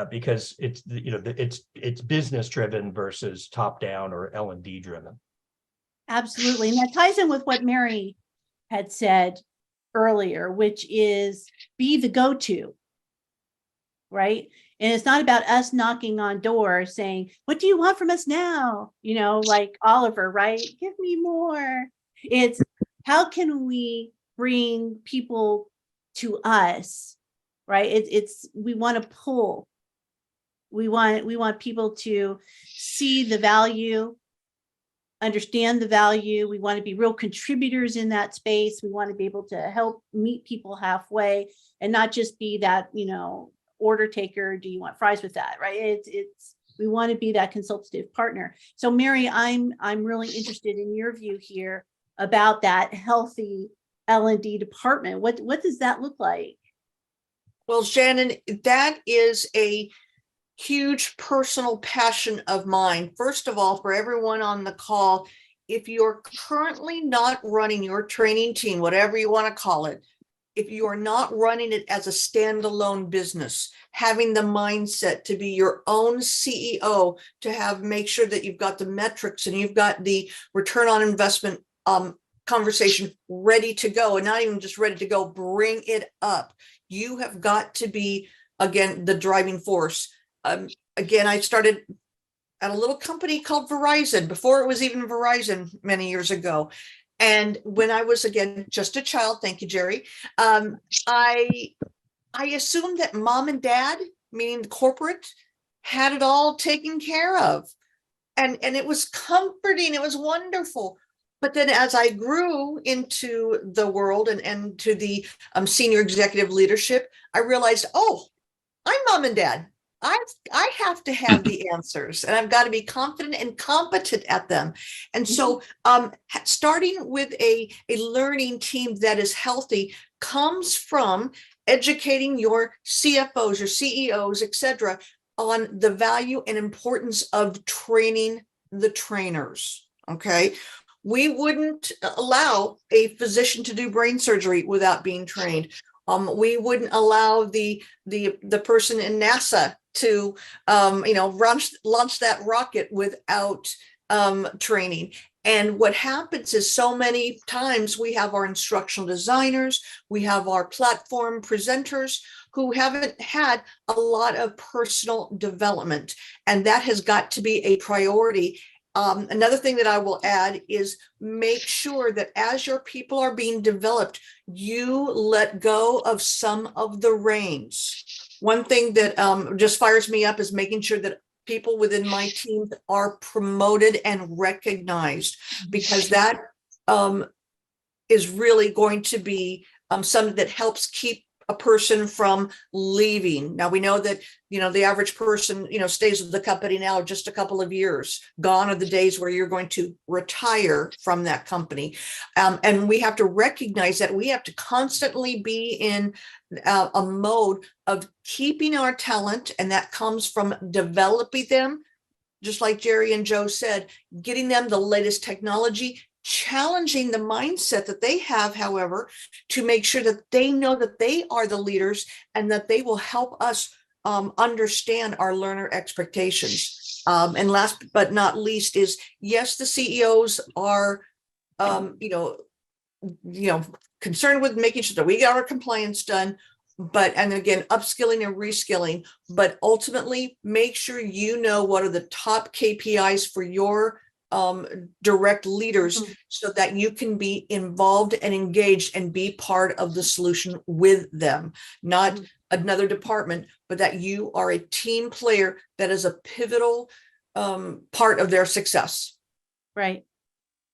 because it's business driven versus top down or L&D driven. Absolutely. And that ties in with what Mary had said earlier, which is be the go-to, right? And it's not about us knocking on doors saying, what do you want from us now? Like Oliver, right? Give me more. It's how can we bring people to us, right? We want to pull. We want people to see the value, understand the value. We want to be real contributors in that space. We want to be able to help meet people halfway and not just be that, order taker. Do you want fries with that? Right. We want to be that consultative partner. So Mary, I'm really interested in your view here about that healthy L&D department. What does that look like? Well, Shannon, that is a huge personal passion of mine. First of all, for everyone on the call, if you're currently not running your training team, whatever you want to call it, if you are not running it as a standalone business, having the mindset to be your own CEO, to make sure that you've got the metrics and you've got the return on investment conversation ready to go, and not even just ready to go, bring it up. You have got to be, again, the driving force. Again, I started at a little company called Verizon before it was even Verizon many years ago. And when I was, again, just a child, thank you, Jerry, I assumed that mom and dad, meaning the corporate, had it all taken care of. And it was comforting, it was wonderful. But then as I grew into the world and to the senior executive leadership, I realized, oh, I'm mom and dad. I have to have the answers, and I've got to be confident and competent at them. And so starting with a learning team that is healthy comes from educating your CFOs, your CEOs, etc., on the value and importance of training the trainers. Okay. We wouldn't allow a physician to do brain surgery without being trained. We wouldn't allow the person in NASA to launch that rocket without training. And what happens is, so many times we have our instructional designers, we have our platform presenters who haven't had a lot of personal development, and that has got to be a priority. Another thing that I will add is make sure that as your people are being developed, you let go of some of the reins. One thing that just fires me up is making sure that people within my team are promoted and recognized, because that is really going to be something that helps keep a person from leaving. Now we know that, the average person, stays with the company now just a couple of years. Gone are the days where you're going to retire from that company. And we have to recognize that we have to constantly be in a mode of keeping our talent. And that comes from developing them, just like Jerry and Joe said, getting them the latest technology, challenging the mindset that they have, however, to make sure that they know that they are the leaders and that they will help us understand our learner expectations. And last but not least is, yes, the CEOs are, concerned with making sure that we get our compliance done, and again, upskilling and reskilling, but ultimately make sure you know what are the top KPIs for your direct leaders, so that you can be involved and engaged and be part of the solution with them, not another department, but that you are a team player that is a pivotal part of their success. Right.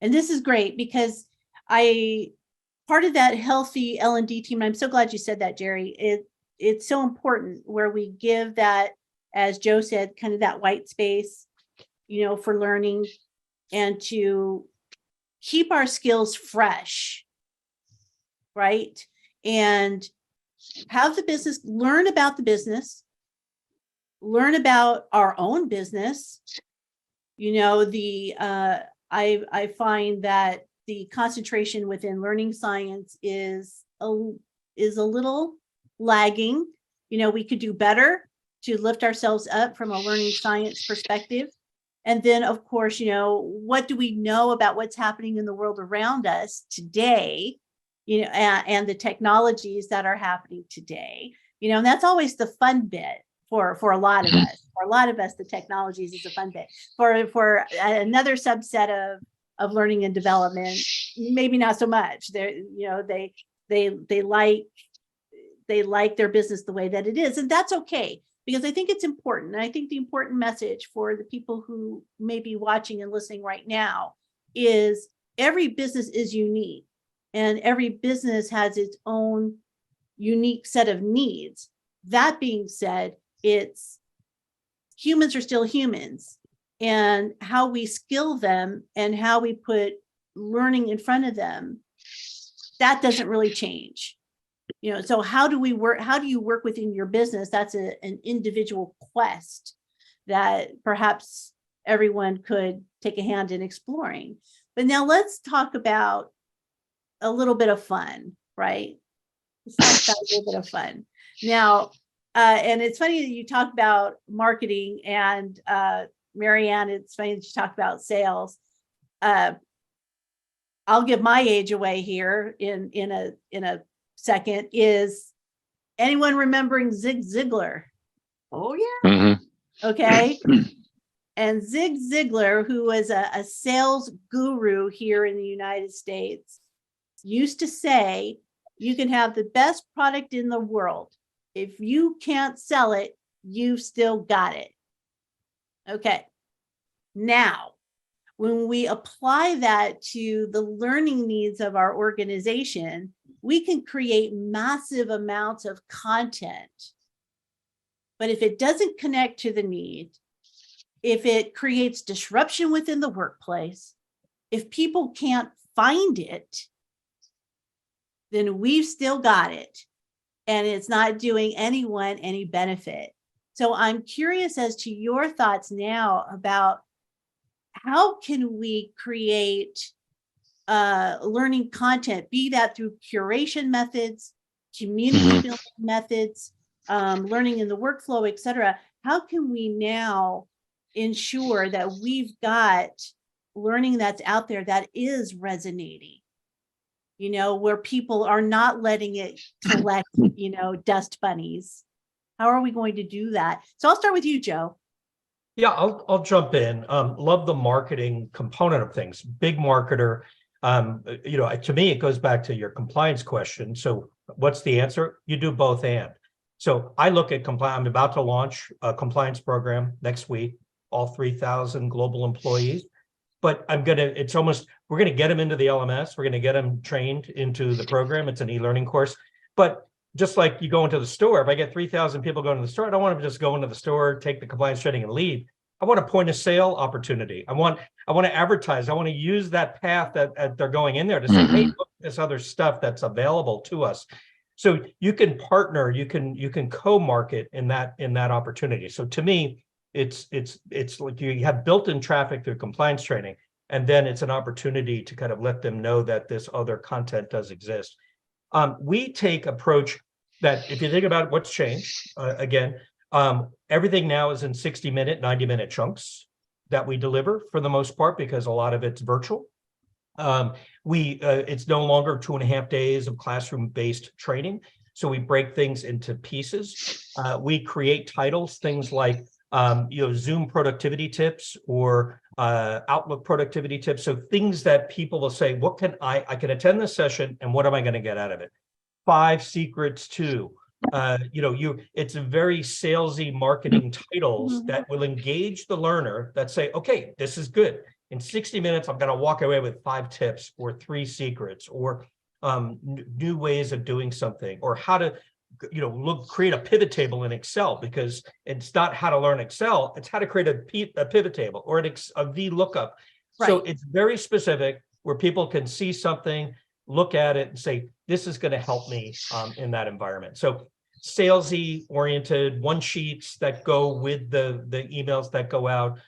And this is great, because part of that healthy L&D team, and I'm so glad you said that, Jerry, it's so important where we give that, as Joe said, kind of that white space, for learning, and to keep our skills fresh, right? And have the business, learn about the business, learn about our own business. I find that the concentration within learning science is a little lagging. We could do better to lift ourselves up from a learning science perspective. And then, of course, what do we know about what's happening in the world around us today, and the technologies that are happening today, and that's always the fun bit for a lot of us. For a lot of us, the technologies is a fun bit. For another subset of learning and development, maybe not so much. They like their business the way that it is, and that's okay. Because I think it's important. And I think the important message for the people who may be watching and listening right now is every business is unique, and every business has its own unique set of needs. That being said, humans are still humans, and how we skill them and how we put learning in front of them, that doesn't really change. So how do you work within your business? That's an individual quest that perhaps everyone could take a hand in exploring. But now let's talk about a little bit of fun, right? Let's talk about a little bit of fun. Now, and it's funny that you talk about marketing, and Marianne, it's funny that you talk about sales. I'll give my age away here in a second. Is anyone remembering Zig Ziglar? Oh, yeah. Mhm. Okay. And Zig Ziglar, who was a sales guru here in the United States, used to say, you can have the best product in the world. If you can't sell it, you've still got it. Okay. Now, when we apply that to the learning needs of our organization, we can create massive amounts of content. But if it doesn't connect to the need, if it creates disruption within the workplace, if people can't find it, then we've still got it. And it's not doing anyone any benefit. So I'm curious as to your thoughts now about how can we create learning content, be that through curation methods, community building methods, learning in the workflow, et cetera. How can we now ensure that we've got learning that's out there that is resonating, you know, where people are not letting it collect, you know, dust bunnies? How are we going to do that? So I'll start with you, Joe. Yeah, I'll jump in. Love the marketing component of things. Big marketer. You know, to me, it goes back to your compliance question. So what's the answer? You do both and. So I look at compliance. I'm about to launch a compliance program next week, all 3,000 global employees. But we're going to get them into the LMS. We're going to get them trained into the program. It's an e-learning course. But just like you go into the store, if I get 3,000 people going to the store, I don't want them to just go into the store, take the compliance training and leave. I want a point of sale opportunity. I want to advertise. I want to use that path that they're going in there to say, hey, look at this other stuff that's available to us. So you can partner, you can co-market in that opportunity. So to me, it's like you have built-in traffic through compliance training, and then it's an opportunity to kind of let them know that this other content does exist. We take approach that if you think about what's changed, everything now is in 60-minute, 90-minute chunks that we deliver for the most part, because a lot of it's virtual. It's no longer 2.5 days of classroom-based training. So we break things into pieces. We create titles, things like Zoom productivity tips or Outlook productivity tips. So things that people will say, what can I can attend this session and what am I going to get out of it? 5 secrets to, it's a very salesy marketing titles that will engage the learner that say, okay, this is good. In 60 minutes, I'm going to walk away with 5 tips or 3 secrets or new ways of doing something, or how to, create a pivot table in Excel, because it's not how to learn Excel, it's how to create a pivot table or a VLOOKUP. Right. So it's very specific where people can see something, look at it and say, this is going to help me in that environment. So salesy oriented one sheets that go with the emails that go out.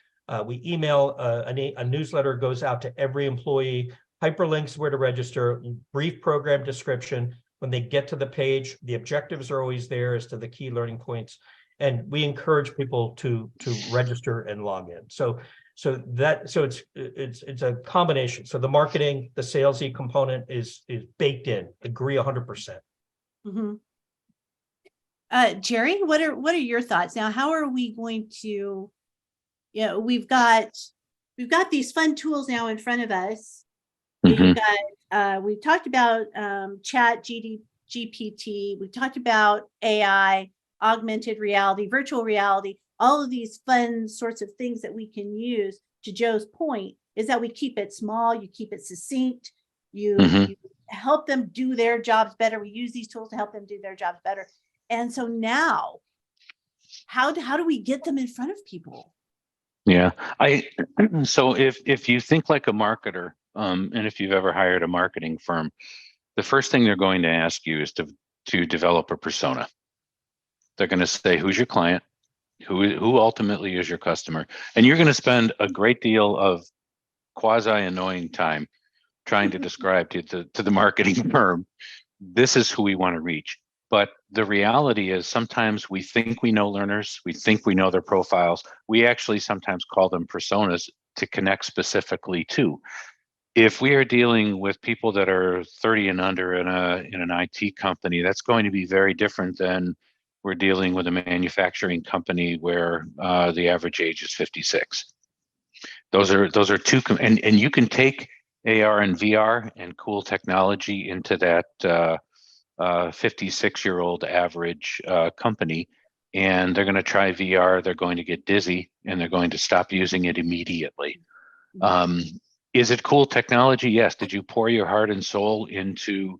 We email a newsletter goes out to every employee, hyperlinks where to register, brief program description. When they get to the page, the objectives are always there as to the key learning points. And we encourage people to register and log in. So it's a combination. So the marketing, the salesy component is baked in. Agree 100%. Mm-hmm. Jerry, what are your thoughts now? How are we going to? We've got these fun tools now in front of us. We've talked about chat GPT. We talked about AI, augmented reality, virtual reality, all of these fun sorts of things that we can use. To Joe's point, is that we keep it small, you keep it succinct, you help them do their jobs better. We use these tools to help them do their jobs better. And so now, how do we get them in front of people? Yeah, so if you think like a marketer, and if you've ever hired a marketing firm, the first thing they're going to ask you is to develop a persona. They're going to say, who's your client? Who ultimately is your customer? And you're going to spend a great deal of quasi-annoying time trying to describe to the marketing firm this is who we want to reach. But the reality is sometimes we think we know learners, we think we know their profiles. We actually sometimes call them personas to connect specifically to. If we are dealing with people that are 30 and under in an IT company, that's going to be very different than we're dealing with a manufacturing company where the average age is 56. Those are two, and you can take AR and VR and cool technology into that 56-year-old average company, and they're going to try VR, they're going to get dizzy, and they're going to stop using it immediately. Is it cool technology? Yes. Did you pour your heart and soul into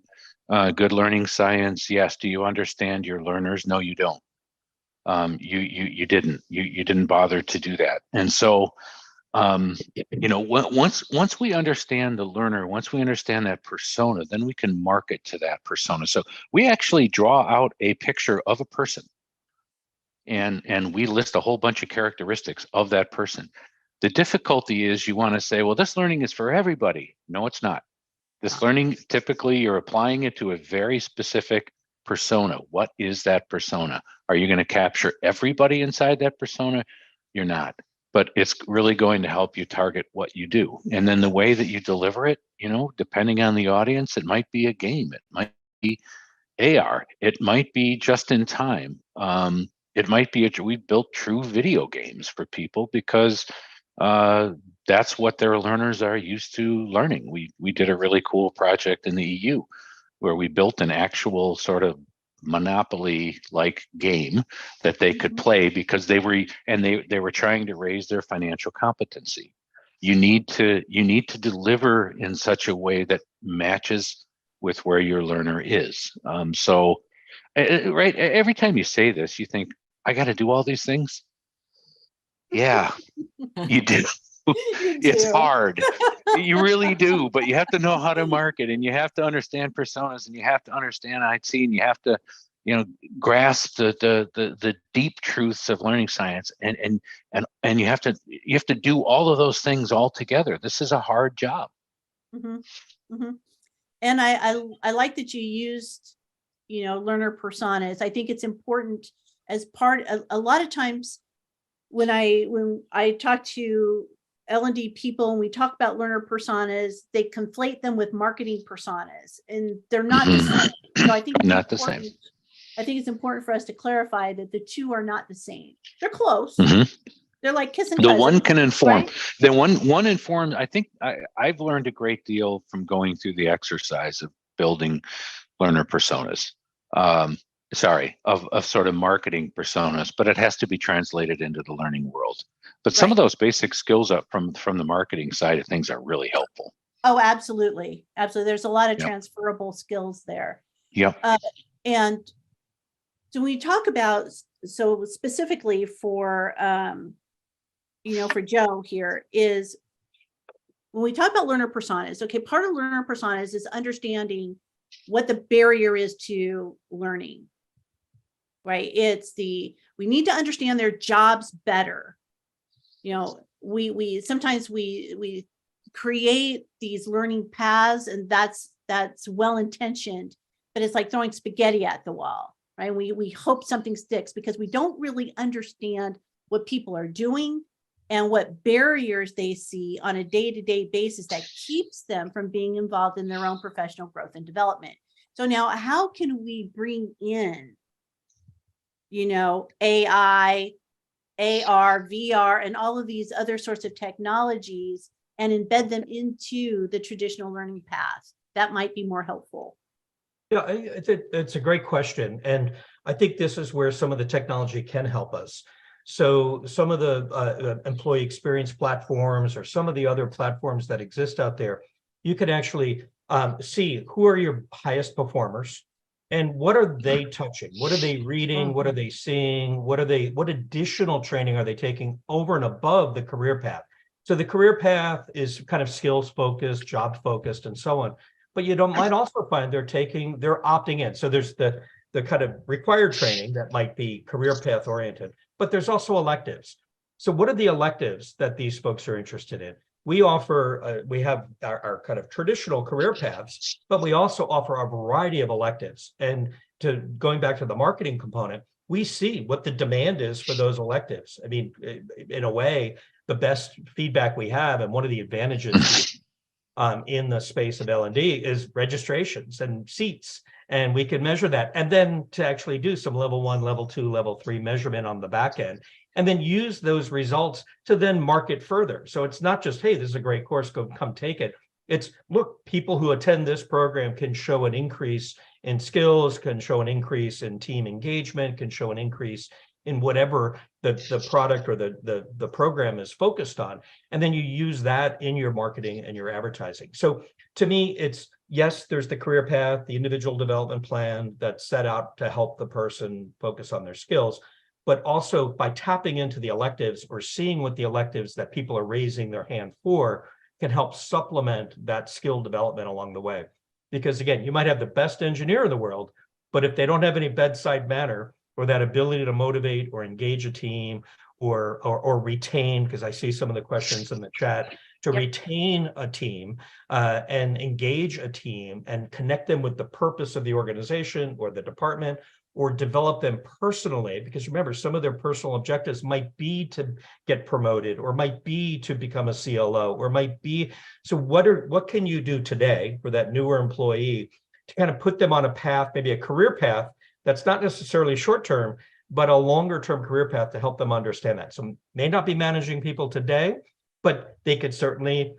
good learning science? Yes. Do you understand your learners? No, you don't. You didn't. You didn't bother to do that. And so, once we understand the learner, once we understand that persona, then we can market to that persona. So we actually draw out a picture of a person, and we list a whole bunch of characteristics of that person. The difficulty is you want to say, well, this learning is for everybody. No, it's not. This learning, typically you're applying it to a very specific persona. What is that persona? Are you going to capture everybody inside that persona? You're not. But it's really going to help you target what you do. And then the way that you deliver it, depending on the audience, it might be a game. It might be AR. It might be just in time. It might be, we built true video games for people because that's what their learners are used to learning. We did a really cool project in the EU where we built an actual sort of Monopoly-like game that they could play because they were trying to raise their financial competency. You need to deliver in such a way that matches with where your learner is. Right, every time you say this, you think, I got to do all these things. Yeah, you do. It's hard. You really do, but you have to know how to market, and you have to understand personas, and you have to understand IT, and you have to, grasp the deep truths of learning science, and you have to do all of those things all together. This is a hard job. And I like that you used, learner personas. I think it's important as part of, a lot of times when I talk to L&D people and we talk about learner personas, they conflate them with marketing personas, and they're not the same. So I think not the same. I think it's important for us to clarify that the two are not the same. They're close. They're like kissing the cousins, one can inform. right? The one informed. I think I've learned a great deal from going through the exercise of building learner personas. Of sort of marketing personas, but it has to be translated into the learning world. But some of those basic skills up from the marketing side of things are really helpful. Oh, absolutely. Absolutely. There's a lot of transferable skills there. Yep. And so when we talk about, so specifically for, for Joe here, is when we talk about learner personas, okay, part of learner personas is understanding what the barrier is to learning, right? It's we need to understand their jobs better. We sometimes we create these learning paths, and that's well-intentioned, but it's like throwing spaghetti at the wall, right? We hope something sticks because we don't really understand what people are doing and what barriers they see on a day-to-day basis that keeps them from being involved in their own professional growth and development. So now how can we bring in, AI, AR, VR, and all of these other sorts of technologies and embed them into the traditional learning path? That might be more helpful. Yeah, it's a great question. And I think this is where some of the technology can help us. So some of the employee experience platforms or some of the other platforms that exist out there, you can actually see who are your highest performers and what are they touching? What are they reading? What are they seeing? What additional training are they taking over and above the career path? So the career path is kind of skills focused, job focused, and so on. But you might also find they're opting in. So there's the kind of required training that might be career path oriented, but there's also electives. So what are the electives that these folks are interested in? we offer, we have our kind of traditional career paths, but we also offer a variety of electives. And going back to the marketing component, we see what the demand is for those electives. I mean, in a way, the best feedback we have, and one of the advantages in the space of L&D is registrations and seats. And we can measure that. And then to actually do some level 1, level 2, level 3 measurement on the back end, and then use those results to then market further. So it's not just, hey, this is a great course, come take it. It's, look, people who attend this program can show an increase in skills, can show an increase in team engagement, can show an increase in whatever the product or the program is focused on. And then you use that in your marketing and your advertising. So to me, it's, yes, there's the career path, the individual development plan that's set out to help the person focus on their skills, but also by tapping into the electives or seeing what the electives that people are raising their hand for can help supplement that skill development along the way. Because again, you might have the best engineer in the world, but if they don't have any bedside manner or that ability to motivate or engage a team or retain, because I see some of the questions in the chat, to retain a team and engage a team and connect them with the purpose of the organization or the department, or develop them personally, because remember, some of their personal objectives might be to get promoted, or might be to become a CLO, or might be, so what can you do today for that newer employee to kind of put them on a path, maybe a career path that's not necessarily short-term, but a longer-term career path to help them understand that. So may not be managing people today, but they could certainly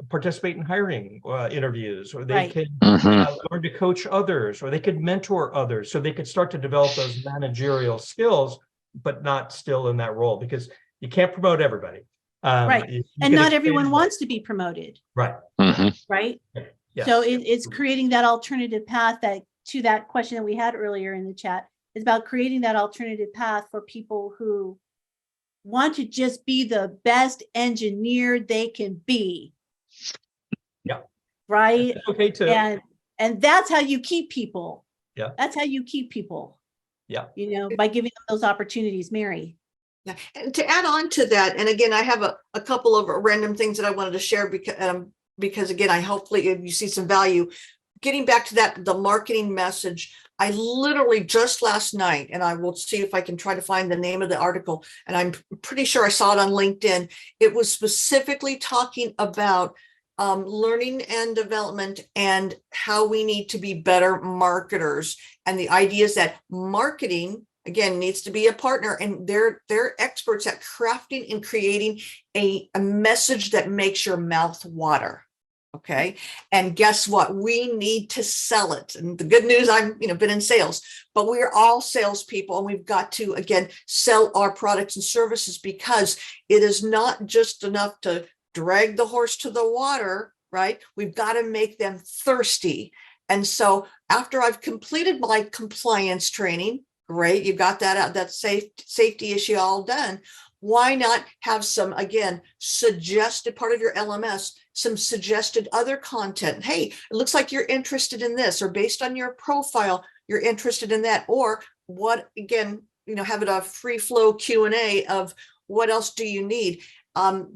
participate in hiring interviews, or they could learn to coach others, or they could mentor others. So they could start to develop those managerial skills, but not still in that role, because you can't promote everybody. Right. And not everyone wants to be promoted. Right. Right. Yes. So it's creating that alternative path, that to that question that we had earlier in the chat, is about creating that alternative path for people who want to just be the best engineer they can be. Yeah. Right. Okay too. And that's how you keep people. Yeah. That's how you keep people. Yeah. You know, by giving them those opportunities, Mary. Yeah. And to add on to that, and again, I have a couple of random things that I wanted to share because again, I hopefully you see some value. Getting back to that, the marketing message, I literally just last night, and I will see if I can try to find the name of the article, and I'm pretty sure I saw it on LinkedIn. It was specifically talking about learning and development and how we need to be better marketers. And the idea is that marketing, again, needs to be a partner, and they're experts at crafting and creating a message that makes your mouth water. Okay. And guess what? We need to sell it. And the good news, I've been in sales, but we're all salespeople, and we've got to, again, sell our products and services, because it is not just enough to drag the horse to the water, right? We've got to make them thirsty. And so after I've completed my compliance training, great, you got that out, that safety issue all done. Why not have some, again, suggested part of your LMS, some suggested other content? Hey, it looks like you're interested in this, or based on your profile, you're interested in that, or what, again, have it a free flow Q&A of what else do you need?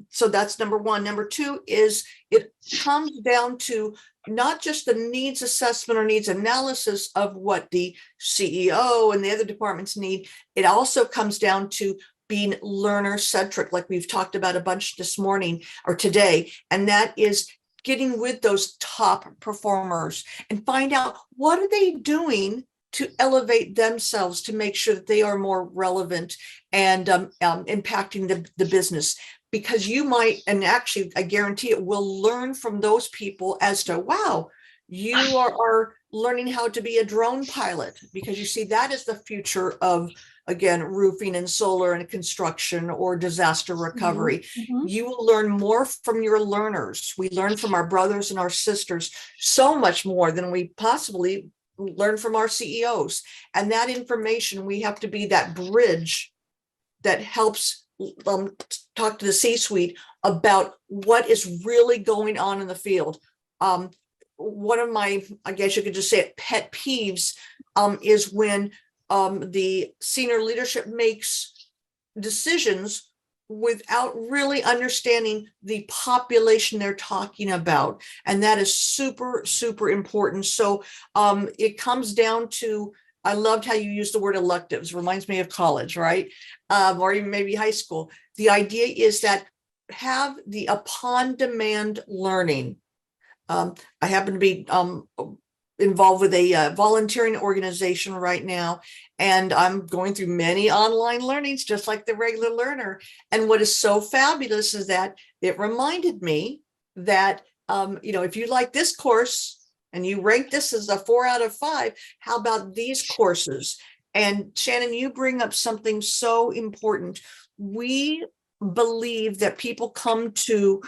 So that's number one. Number two is it comes down to not just the needs assessment or needs analysis of what the CEO and the other departments need. It also comes down to being learner centric, like we've talked about a bunch this morning or today. And that is getting with those top performers and find out what are they doing to elevate themselves to make sure that they are more relevant and impacting the business. Because you might, and actually I guarantee it, will learn from those people as to, wow, you are learning how to be a drone pilot, because you see that is the future of, again, roofing and solar and construction or disaster recovery. You will learn more from your learners. We learn from our brothers and our sisters so much more than we possibly learn from our CEOs. And that information, we have to be that bridge that helps talk to the C-suite about what is really going on in the field. One of my, I guess you could just say it, pet peeves is when the senior leadership makes decisions without really understanding the population they're talking about. And that is super, super important. So it comes down to, I loved how you used the word electives, reminds me of college, right? Or even maybe high school. The idea is that have the upon demand learning. I happen to be involved with a volunteering organization right now, and I'm going through many online learnings just like the regular learner. And what is so fabulous is that it reminded me that if you like this course and you rank this as a 4 out of 5, how about these courses? And Shannon, you bring up something so important. We believe that people come to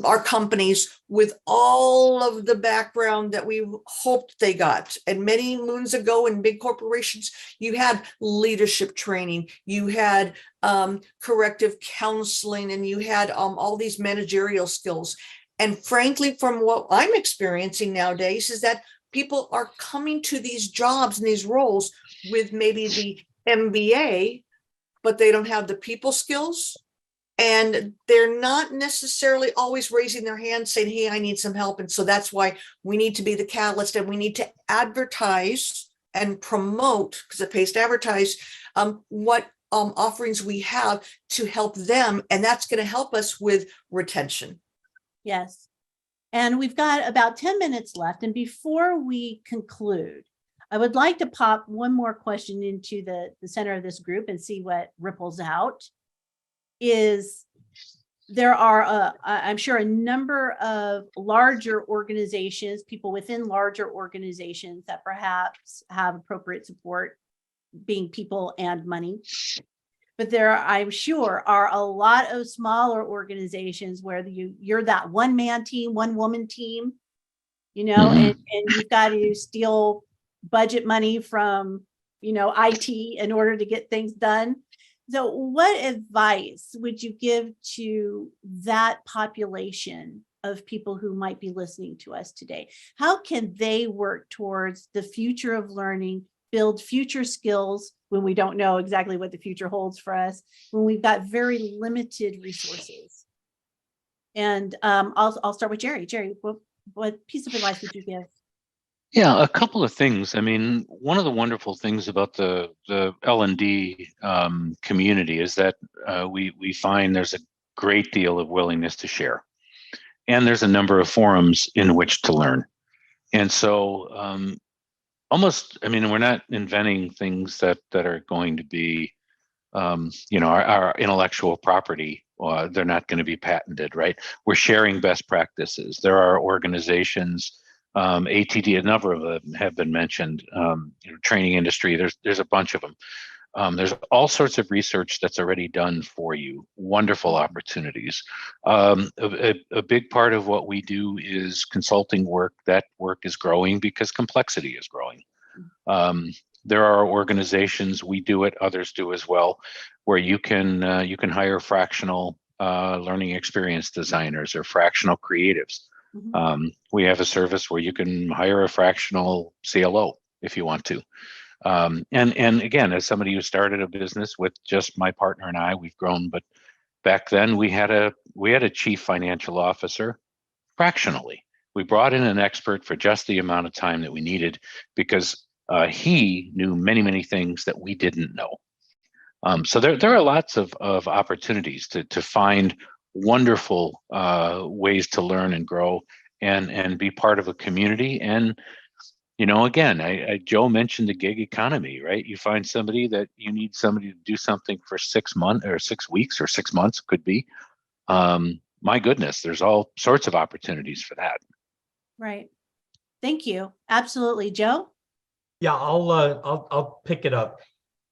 our companies with all of the background that we hoped they got. And many moons ago in big corporations, you had leadership training, you had corrective counseling, and you had all these managerial skills. And frankly, from what I'm experiencing nowadays is that people are coming to these jobs and these roles with maybe the MBA, but they don't have the people skills. And they're not necessarily always raising their hand saying, hey, I need some help. And so that's why we need to be the catalyst, and we need to advertise and promote, because it pays to advertise, what offerings we have to help them. And that's going to help us with retention. Yes. And we've got about 10 minutes left. And before we conclude, I would like to pop one more question into the center of this group and see what ripples out. Is there are, I'm sure, a number of larger organizations, people within larger organizations that perhaps have appropriate support, being people and money. But there, I'm sure, are a lot of smaller organizations where you're that one-man team, one-woman team, and you've got to steal budget money from, IT in order to get things done. So what advice would you give to that population of people who might be listening to us today? How can they work towards the future of learning, build future skills when we don't know exactly what the future holds for us, when we've got very limited resources? And I'll start with Jerry. Jerry, what piece of advice would you give? Yeah, a couple of things. I mean, one of the wonderful things about the L&D community is that we find there's a great deal of willingness to share, and there's a number of forums in which to learn. And so, we're not inventing things that are going to be, our intellectual property. They're not going to be patented, right? We're sharing best practices. There are organizations. ATD, a number of them have been mentioned. Training industry. There's a bunch of them. There's all sorts of research that's already done for you. Wonderful opportunities. A big part of what we do is consulting work. That work is growing because complexity is growing. There are organizations, we do it, others do as well, where you can hire fractional learning experience designers or fractional creatives. We have a service where you can hire a fractional CLO if you want to. And again, as somebody who started a business with just my partner and I, we've grown, but back then we had a chief financial officer fractionally. We brought in an expert for just the amount of time that we needed because he knew many, many things that we didn't know. So there are lots of opportunities to find wonderful ways to learn and grow and be part of a community. And again, Joe mentioned the gig economy, right? You find somebody that you need somebody to do something for 6 months or 6 weeks or 6 months, could be. My goodness, there's all sorts of opportunities for that. Right. Thank you. Absolutely. Joe? Yeah, I'll pick it up.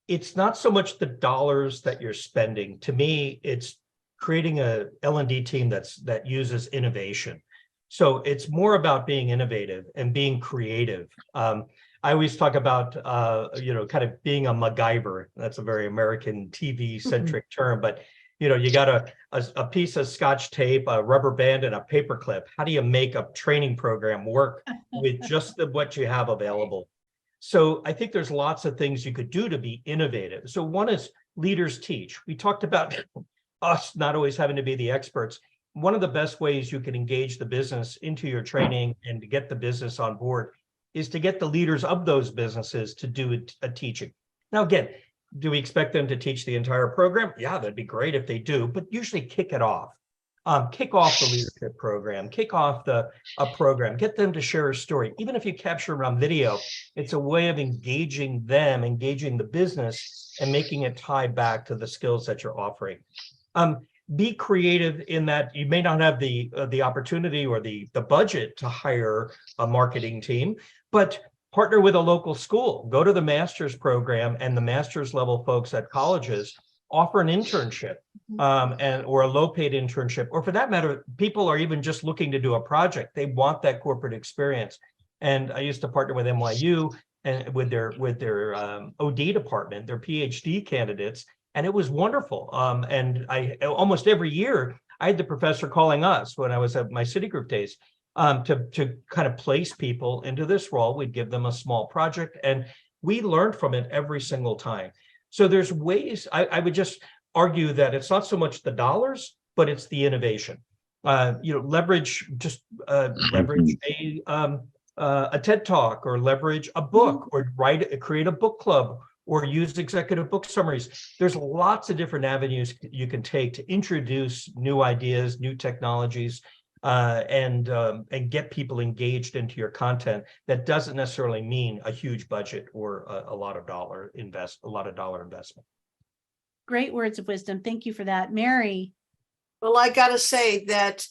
It's not so much the dollars that you're spending. To me, it's creating a L&D team that uses innovation. So it's more about being innovative and being creative. I always talk about, kind of being a MacGyver. That's a very American TV-centric term, but you got a piece of Scotch tape, a rubber band, and a paper clip. How do you make a training program work with just what you have available? So I think there's lots of things you could do to be innovative. So one is leaders teach. We talked about us not always having to be the experts. One of the best ways you can engage the business into your training and to get the business on board is to get the leaders of those businesses to do a teaching. Now, again, do we expect them to teach the entire program? Yeah, that'd be great if they do, but usually kick it off. Kick off the leadership program, kick off a program, get them to share a story. Even if you capture them on video, it's a way of engaging them, engaging the business, and making it tie back to the skills that you're offering. Be creative in that you may not have the opportunity or the budget to hire a marketing team, but partner with a local school. Go to the master's program, and the master's level folks at colleges offer an internship or a low-paid internship, or for that matter, people are even just looking to do a project. They want that corporate experience. And I used to partner with NYU and with their OD department, their PhD candidates, and it was wonderful. And I almost every year I had the professor calling us when I was at my Citigroup days to kind of place people into this role. We'd give them a small project, and we learned from it every single time. So there's ways. I would just argue that it's not so much the dollars, but it's the innovation. Leverage a TED Talk, or leverage a book, or create a book club, or use executive book summaries. There's lots of different avenues you can take to introduce new ideas, new technologies, and get people engaged into your content. That doesn't necessarily mean a huge budget or a lot of dollar investment. Great words of wisdom. Thank you for that, Mary. Well, I got to say that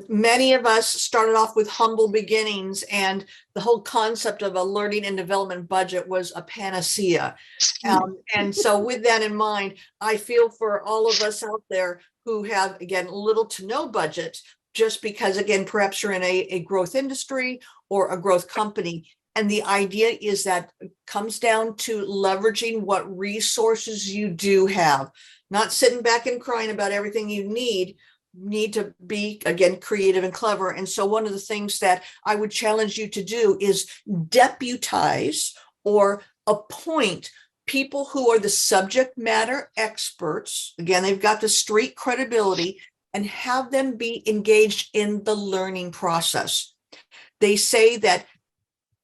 many of us started off with humble beginnings, and the whole concept of a learning and development budget was a panacea. And so with that in mind, I feel for all of us out there who have, again, little to no budget, just because, again, perhaps you're in a growth industry or a growth company. And the idea is that it comes down to leveraging what resources you do have, not sitting back and crying about everything you need to be, again, creative and clever. And so one of the things that I would challenge you to do is deputize or appoint people who are the subject matter experts. Again, they've got the street credibility, and have them be engaged in the learning process. They say that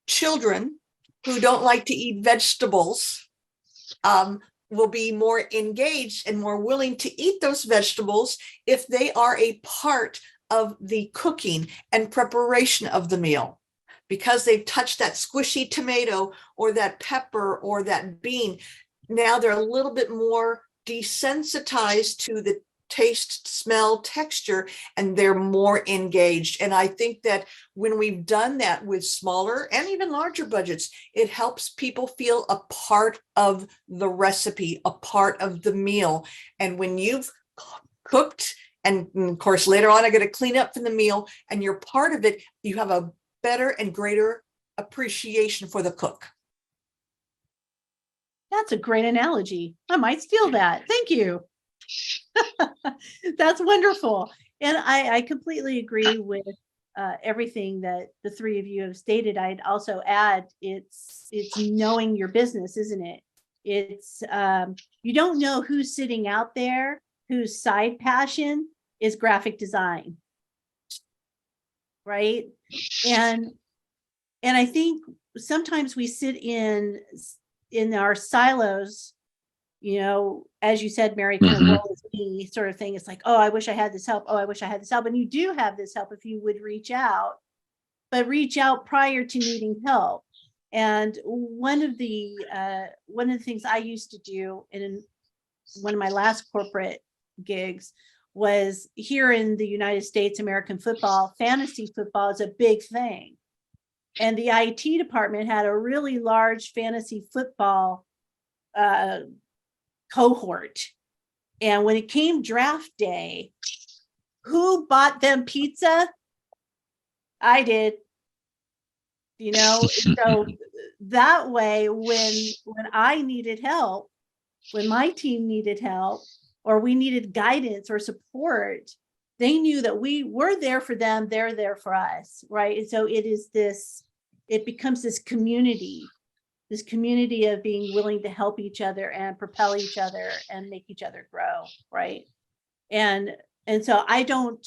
children who don't like to eat vegetables will be more engaged and more willing to eat those vegetables if they are a part of the cooking and preparation of the meal, because they've touched that squishy tomato or that pepper or that bean. Now they're a little bit more desensitized to the taste, smell, texture, and they're more engaged. And I think that when we've done that with smaller and even larger budgets, it helps people feel a part of the recipe, a part of the meal. And when you've cooked, and of course, later on, I'm going to clean up from the meal, and you're part of it, you have a better and greater appreciation for the cook. That's a great analogy. I might steal that. Thank you. That's wonderful. And I completely agree with everything that the three of you have stated. I'd also add it's knowing your business, isn't it? It's you don't know who's sitting out there whose side passion is graphic design, right? And I think sometimes we sit in our silos, as you said, Mary, kind of woe is me sort of thing. It's like, oh, I wish I had this help. Oh, I wish I had this help. And you do have this help if you would reach out, but reach out prior to needing help. And one of the things I used to do in one of my last corporate gigs was, here in the United States, American football, fantasy football is a big thing. And the IT department had a really large fantasy football cohort. And when it came draft day, who bought them pizza? I did. So that way, when I needed help, when my team needed help, or we needed guidance or support, they knew that we were there for them, they're there for us, right? And so it becomes this community this community of being willing to help each other and propel each other and make each other grow, right? And so I don't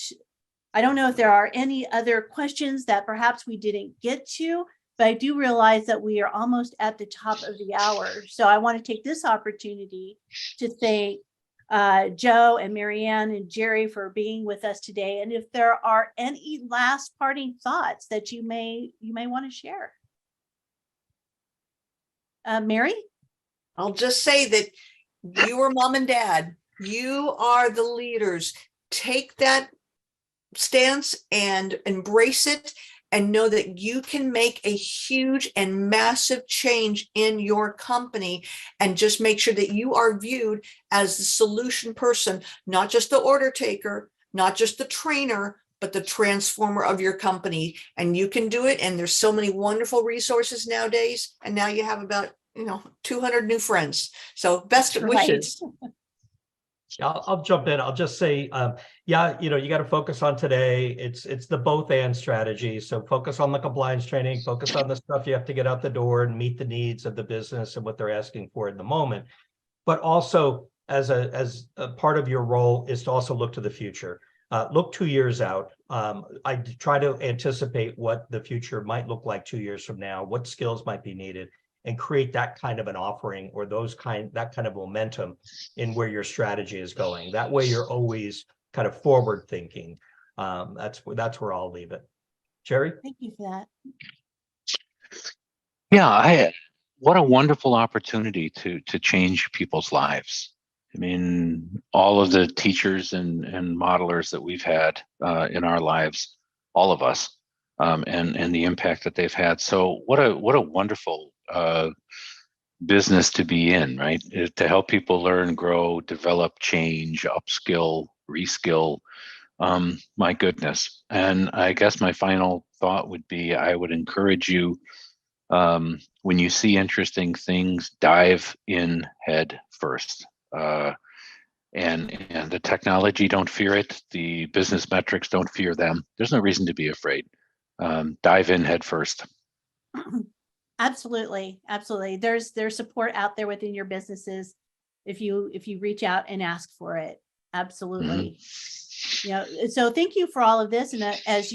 know if there are any other questions that perhaps we didn't get to, but I do realize that we are almost at the top of the hour. So I want to take this opportunity to thank Joe and Marianne and Jerry for being with us today. And if there are any last parting thoughts that you may want to share. Mary? I'll just say that you are mom and dad. You are the leaders. Take that stance and embrace it, and know that you can make a huge and massive change in your company, and just make sure that you are viewed as the solution person, not just the order taker, not just the trainer, but the transformer of your company. And you can do it. And there's so many wonderful resources nowadays. And now you have about 200 new friends. So best wishes. I'll jump in. I'll just say, yeah, you got to focus on today. It's the both and strategy. So focus on the compliance training, focus on the stuff you have to get out the door and meet the needs of the business and what they're asking for in the moment. But also as a part of your role is to also look to the future. Look 2 years out. I try to anticipate what the future might look like 2 years from now, what skills might be needed, and create that kind of an offering or that kind of momentum in where your strategy is going. That way you're always kind of forward thinking. That's where I'll leave it. Jerry? Thank you for that. Yeah, what a wonderful opportunity to change people's lives. I mean, all of the teachers and modelers that we've had in our lives, all of us, and the impact that they've had. So what a wonderful business to be in, right? To help people learn, grow, develop, change, upskill, reskill. My goodness. And I guess my final thought would be, I would encourage you, when you see interesting things, dive in head first. And the technology, don't fear it. The business metrics, don't fear them. There's no reason to be afraid. Dive in head first. Absolutely. There's support out there within your businesses if you reach out and ask for it. Absolutely. So thank you for all of this. And as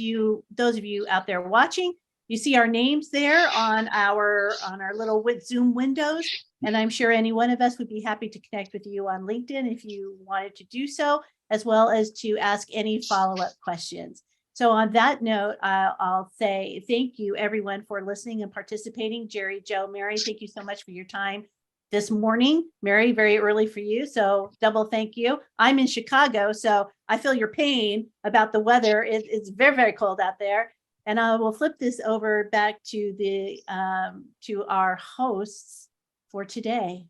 those of you out there watching, you see our names there on our little Zoom windows. And I'm sure any one of us would be happy to connect with you on LinkedIn if you wanted to do so, as well as to ask any follow-up questions. So on that note, I'll say thank you everyone for listening and participating. Jerry, Joe, Mary, thank you so much for your time this morning. Mary, very early for you, so double thank you. I'm in Chicago, so I feel your pain about the weather. It's very, very cold out there. And I will flip this over back to our hosts for today.